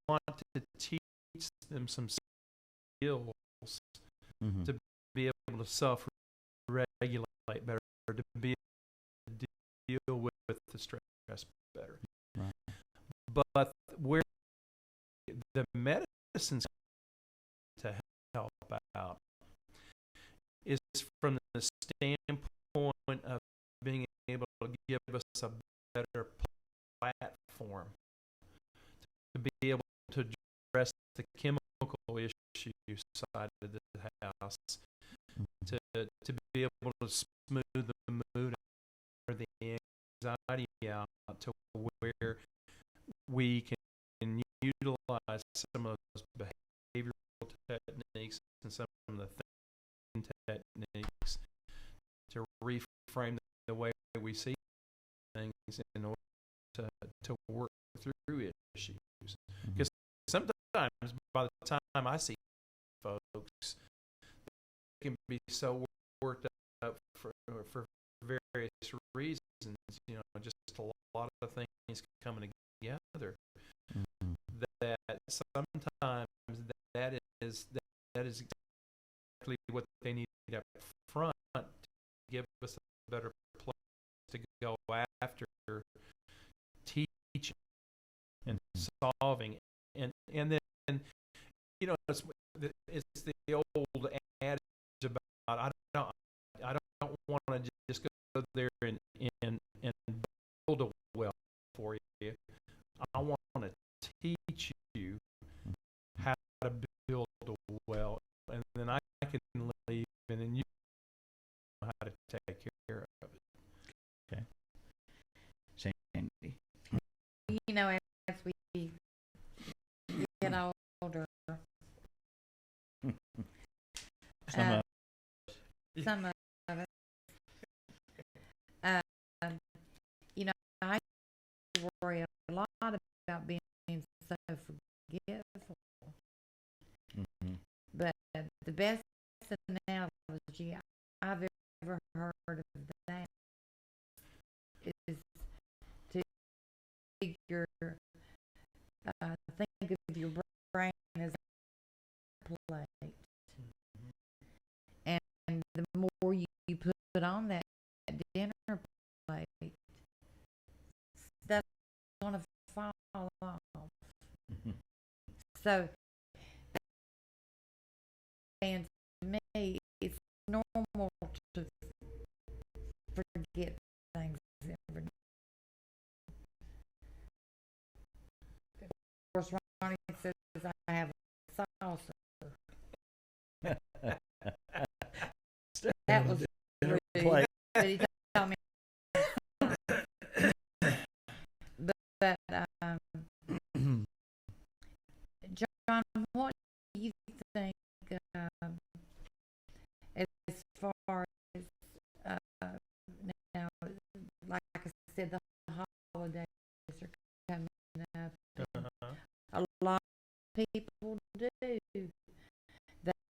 to teach them some skills to be able to self-regulate better, to be able to deal with the stress better. Right. But where the medicines to help out is from the standpoint of being able to give us a better platform to be able to address the chemical issue side of the house, to be able to smooth the mood or the anxiety out to where we can utilize some of those behavioral techniques and some of the thinking techniques to reframe the way we see things in order to work through issues. Because sometimes by the time I see folks, they can be so worked up for various reasons, just a lot of things coming together, that sometimes that is exactly what they need up front to give us a better place to go after teaching and solving, and then it's the old adage about I don't want to just go there and build a well for you. I want to teach you how to build a well, and then I can leave, and then you know how to take care of it. Okay. Sandy. As we get older, some of it, I worry a lot about being so forgetful. But the best analogy I've ever heard of that is to figure, think of your brain as a plate. And the more you put on that dinner plate, stuff's going to fall off. So, and to me, it's normal to forget things every now. Of course, Ronnie says I have a saucer. That was rude, but he told me. But John, what do you think as far as now, like I said, the holidays are coming up. A lot of people do.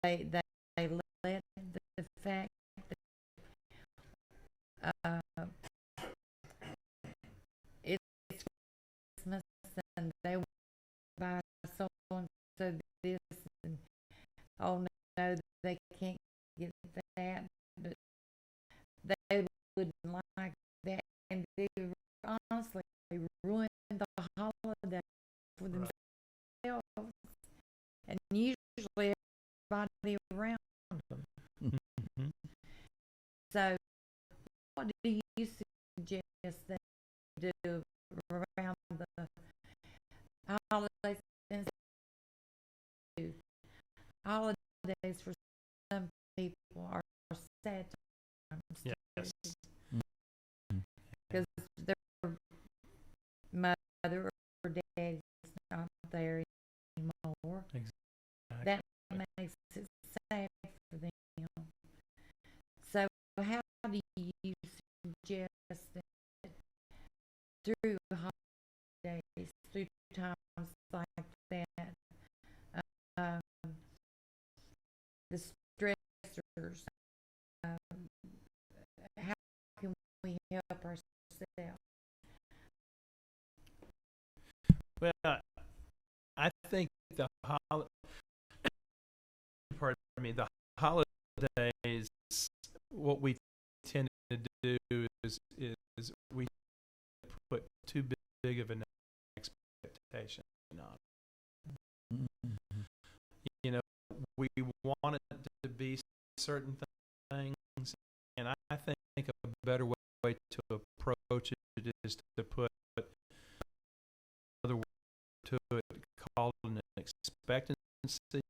They let the fact that oh no, they can't get that, but they wouldn't like that, and they honestly ruin the holiday for themselves, and usually everybody around them. Mm-hmm. So, what do you suggest they do around the holidays? And holidays for some people are sad times. Yes. Because their mother or dad's not there anymore. Exactly. That makes it sad for them. So how do you suggest that through holidays, through times like that, the stressors, how can we help ourselves? Well, I think the holidays, what we tend to do is we put too big of an expectation on it. Mm-hmm. You know, we want it to be certain things, and I think a better way to approach it is to put another word to it called an expectancy.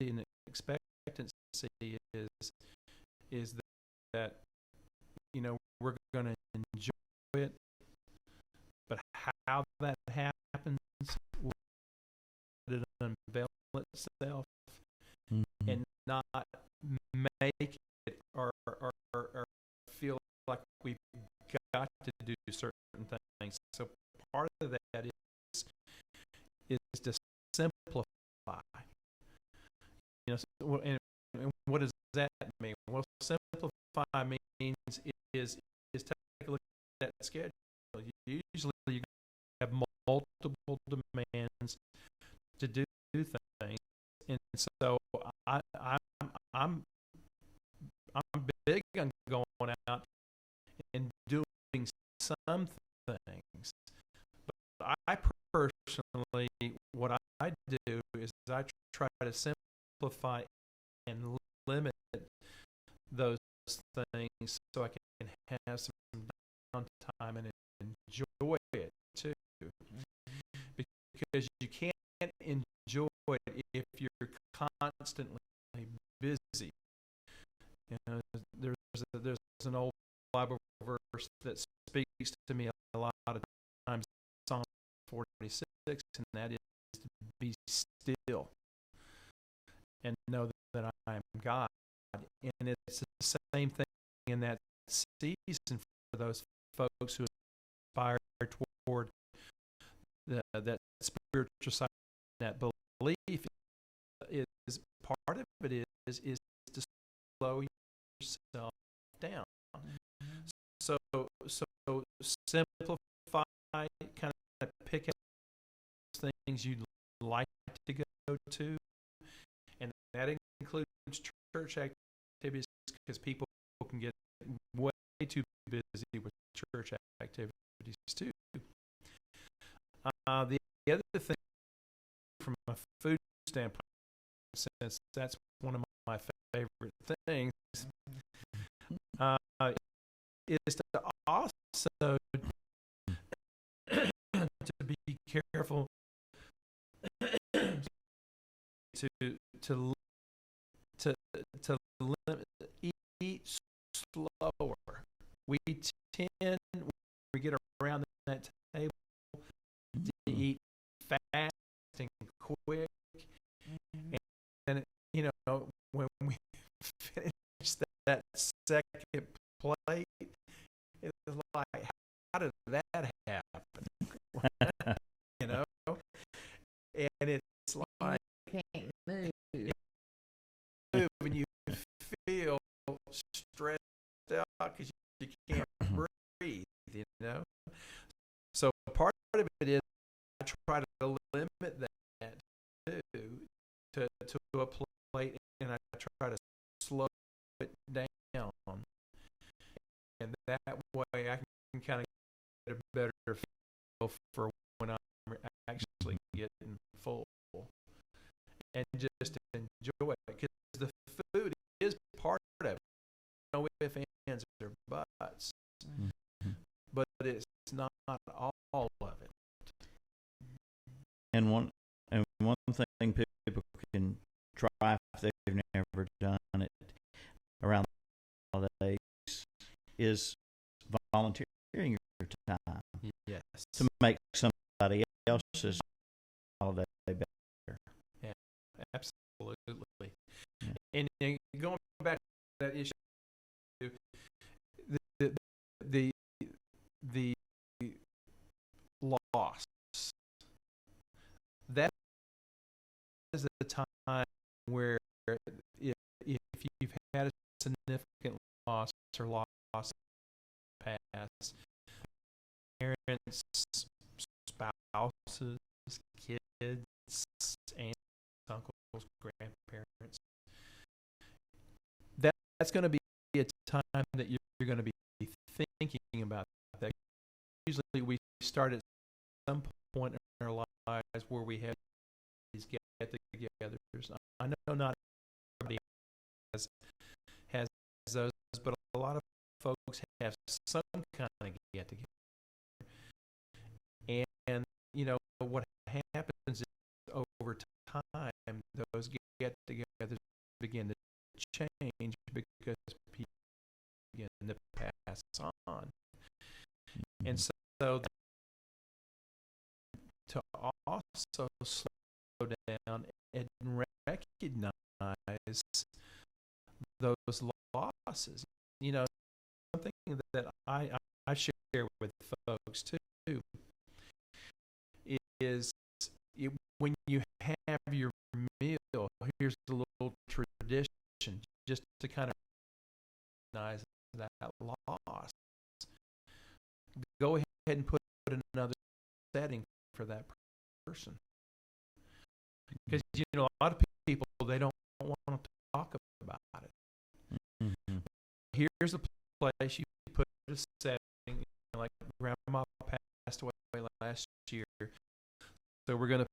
An expectancy is that you know, we're going to enjoy it, but how that happens will let it unveil itself. Mm-hmm. And not make it or feel like we've got to do certain things. So part of that is to simplify. You know, and what does that mean? Well, simplify means is take a look at that schedule. Usually you have multiple demands to do things, and so I'm big on going out and doing some things. But I personally, what I do is I try to simplify and limit those things so I can have some downtime and enjoy it too. Because you can't enjoy it if you're constantly busy. You know, there's an old Bible verse that speaks to me a lot of times, Psalm 46, and that is to be still and know that I am God. And it's the same thing in that season for those folks who aspire toward that spiritual side, that belief is part of it is to slow yourself down. So simplify, kind of pick out things you'd like to go to, and that includes church activities, because people can get way too busy with church activities too. The other thing, from a food standpoint, since that's one of my favorite things, is to also to be careful to limit, eat slower. We tend, when we get around that table, to eat fast and quick, and you know, when we finish that second plate, it's like, how did that happen? You know, and it's like You can't move. when you feel stressed out because you can't breathe, you know. So part of it is I try to limit that to a plate, and I try to slow it down, and that way I can kind of get a better feel for when I'm actually getting full, and just enjoy it, because the food is part of it. No ifs, ands, or buts, but it's not all of it. And one thing people can try if they've never done it around the holidays is volunteering your time Yes. to make somebody else's holiday better. Yeah, absolutely. Yeah. And going back to that issue, the loss, that is the time where if you've had a significant loss or loss in the past, parents, spouses, kids, aunts, uncles, grandparents, that's going to be a time that you're going to be thinking about that. Usually we start at some point in our lives where we have these get-togethers. I know not everybody has those, but a lot of folks have some kind of get-together. And you know what happens is over time those get-togethers begin to change because people begin to pass on. And so to also slow down and recognize those losses. You know, something that I share with folks too is when you have your meal, here's a little tradition just to kind of recognize that loss. Go ahead and put another setting for that person. Because, you know, a lot of people, they don't want to talk about it. Mm-hmm. Here's a place you put a setting, you know, like grandma passed away last year. So we're going to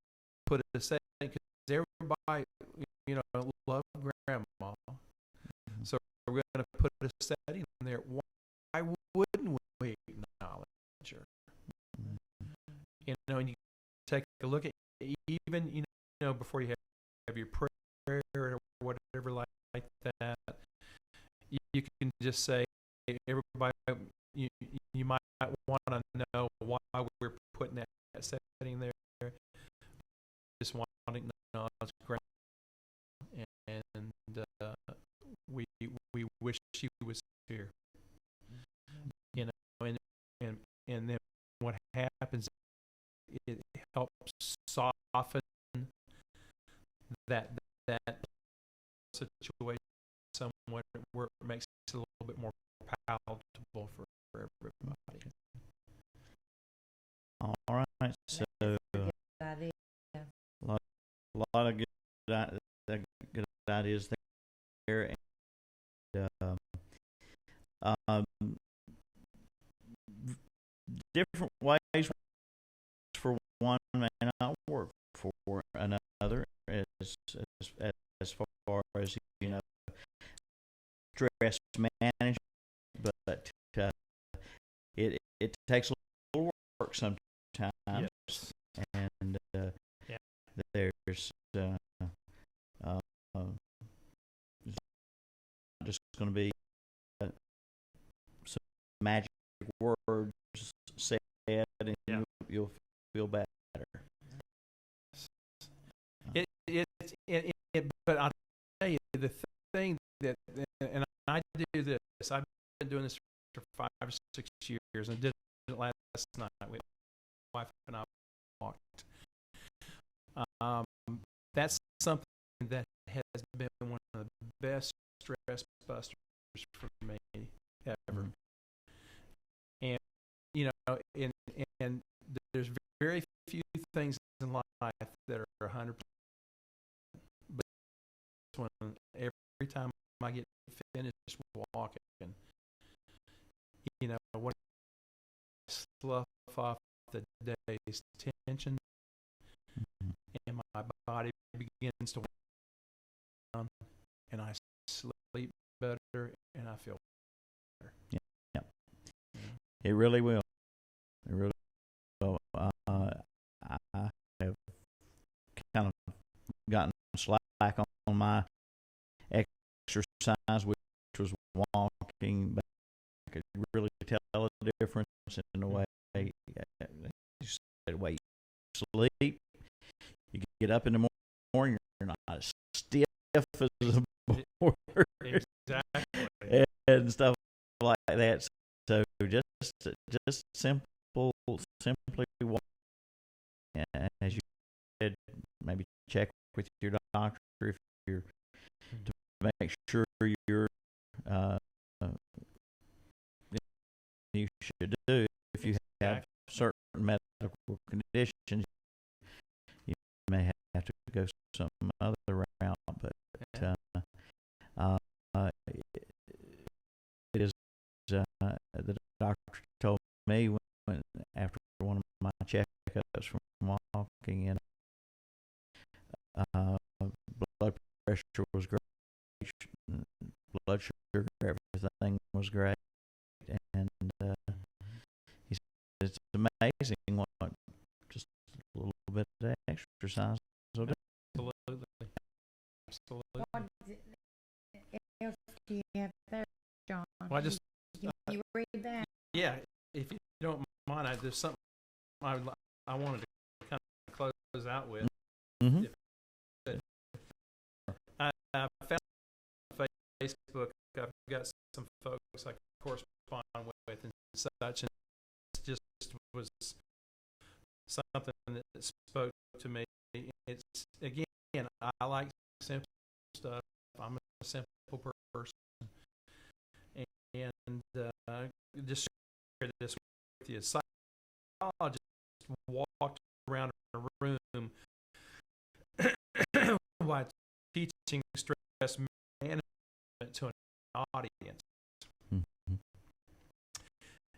put a setting because everybody, you know, love grandma. Mm-hmm. So we're going to put a setting there. Why wouldn't we acknowledge her? Mm-hmm. You know, and you take a look at even, you know, before you have your prayer or whatever like that, you can just say, everybody, you might want to know why we're putting that setting there. Just want to acknowledge grandma, and we wish she was here. You know, and then what happens? It helps soften that situation somewhat, where it makes it a little bit more palatable for everybody. All right, so idea. a lot of good ideas there, and different ways for one may not work for another, as far as, you know, stress management, but it takes a little work sometimes. Yes. And there's just going to be some magic words said, and you'll feel better. But I'll tell you, the thing that, and I do this, I've been doing this for 5 or 6 years, and did it last night with my wife and I walked. That's something that has been one of the best stress busters for me ever. Mm-hmm. And, you know, and there's very few things in life that are 100%, but when time I get finished walking, you know, when I slough off the day's tension, and my body begins to down, and I sleep better, and I feel better. Yeah. It really will. It really will. I have kind of gotten slack on my exercise, which was walking, but I could really tell a difference in the way you sleep. You get up in the morning, you're not as stiff as a board. Exactly. And stuff like that. So just simply walk. As you said, maybe check with your doctor if you're to make sure you're you should do if you have certain medical conditions. You may have to go some other route, but it is the doctor told me when after one of my checkups from walking in, blood pressure was great, blood sugar, everything was great, and he said it's amazing what just a little bit of exercise will do. Absolutely. What else do you have there, John? Well, I just Can you read that? yeah, if you don't mind, there's something I wanted to kind of close out with. Mm-hmm. I found on Facebook, I've got some folks I correspond with and such, and it just was something that spoke to me. It's, again, I like simple stuff. I'm a simple person. And just share this with you. Psychologist walked around a room while teaching stress management to an audience. Mm-hmm.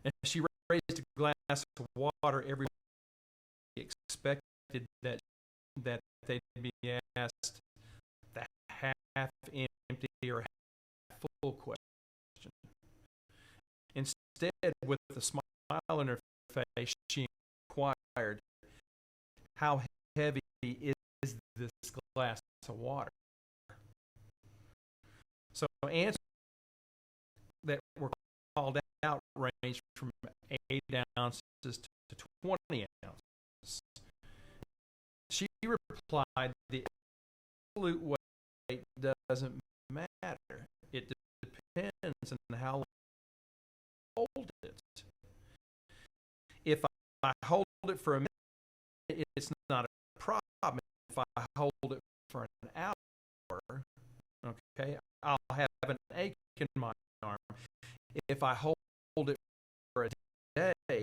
And she raised a glass of water every day, expected that they'd be asked the half empty or half full question. Instead, with a smile on her face, she inquired, "How heavy is this glass of water?" So answers that were called out ranged from 8 ounces to 20 ounces. She replied, "The absolute weight doesn't matter. It depends on how long you hold it. If I hold it for a minute, it's not a problem. If I hold it for an hour, okay, I'll have an ache in my arm. If I hold it for a day,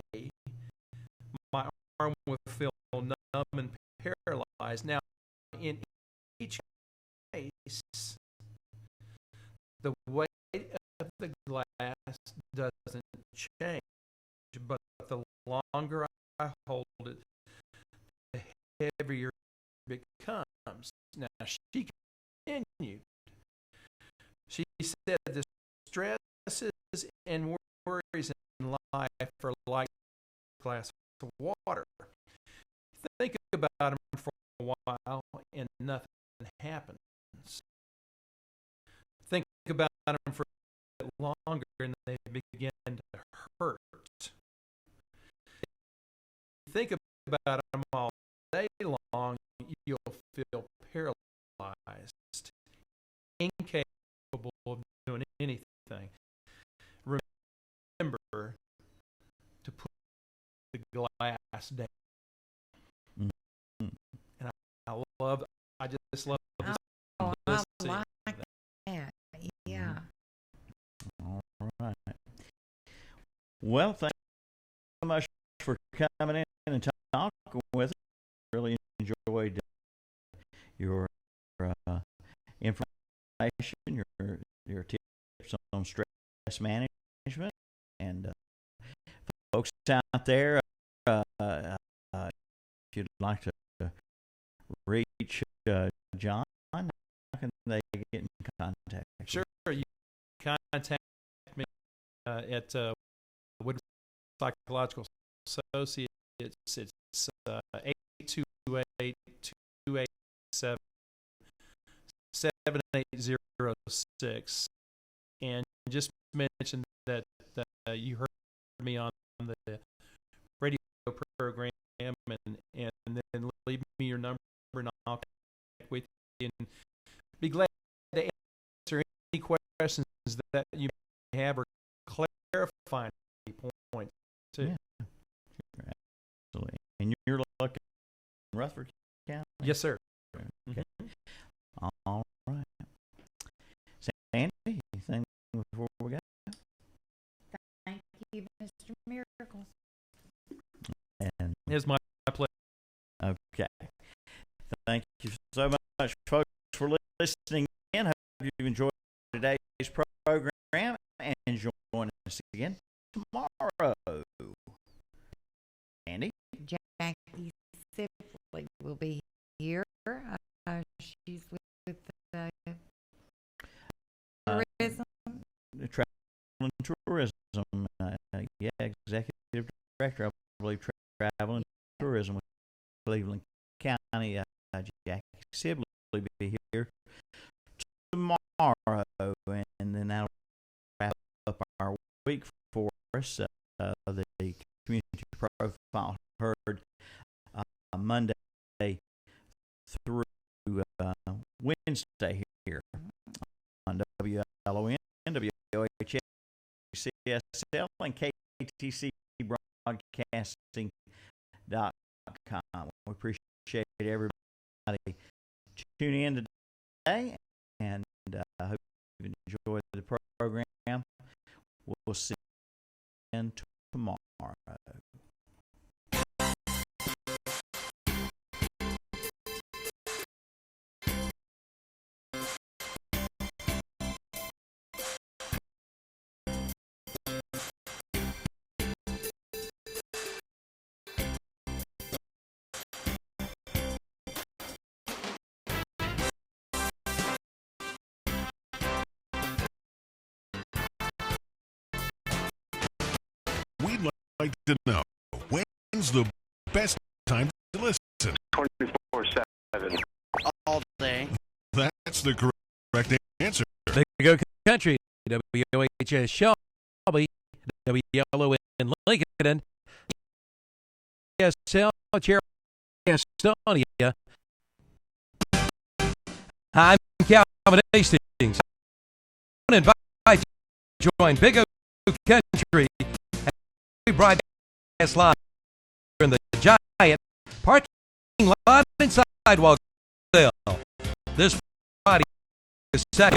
my arm will feel numb and paralyzed." Now, in each case, the weight of the glass doesn't change, but the longer I hold it, the heavier it becomes. Now, she continued. She said the stresses and worries in life are like a glass of water. Think about them for a while and nothing happens. Think about them for a bit longer and they begin to hurt. Think about them all day long, you'll feel paralyzed, incapable of doing anything. Remember to put the glass down. Mm-hmm. And I just love this. Oh, I like that. Yeah. All right. Well, thank you so much for coming in and talking with us. Really enjoyed your information your tips on stress management, and folks out there, if you'd like to reach John, how can they get in contact? Sure, you can contact me at Woodward Psychological Associates. It's 828-287-7806, and just mention that you heard me on the radio program, and then leave me your number, and I'll connect with you and be glad to answer any questions that you may have or clarify any points too. Yeah. Absolutely. And you're located in Rutherford County? Yes, sir. Okay. All right. Sandy, anything before we go? Thank you, Mr. Miracles. And It's my pleasure. okay. Thank you so much, folks, for listening in. Hope you enjoyed today's program, and join us again tomorrow. Andy? Jackie Sibley will be here. She's with tourism. Travel and tourism. Yeah, executive director, I believe, travel and tourism with Cleveland County. Jackie Sibley will be here tomorrow, and then that'll wrap up our week for us. The community profile heard Monday through Wednesday here on WLON, WOHS, CSL, and KTCBroadcasting.com. We appreciate everybody tuning in today, and I hope you enjoyed the program. We'll see you again tomorrow. We'd like to know, when's the best time to listen? 24/7. All day. That's the correct answer. Big O Country, WOHS Shelby, WLON Lincoln, ESL Cherokee, Estonia. I'm Calvin Hastings. I want to invite you to join Big O Country. We broadcast live in the giant parking lot and sidewalk sale this Friday, the 2nd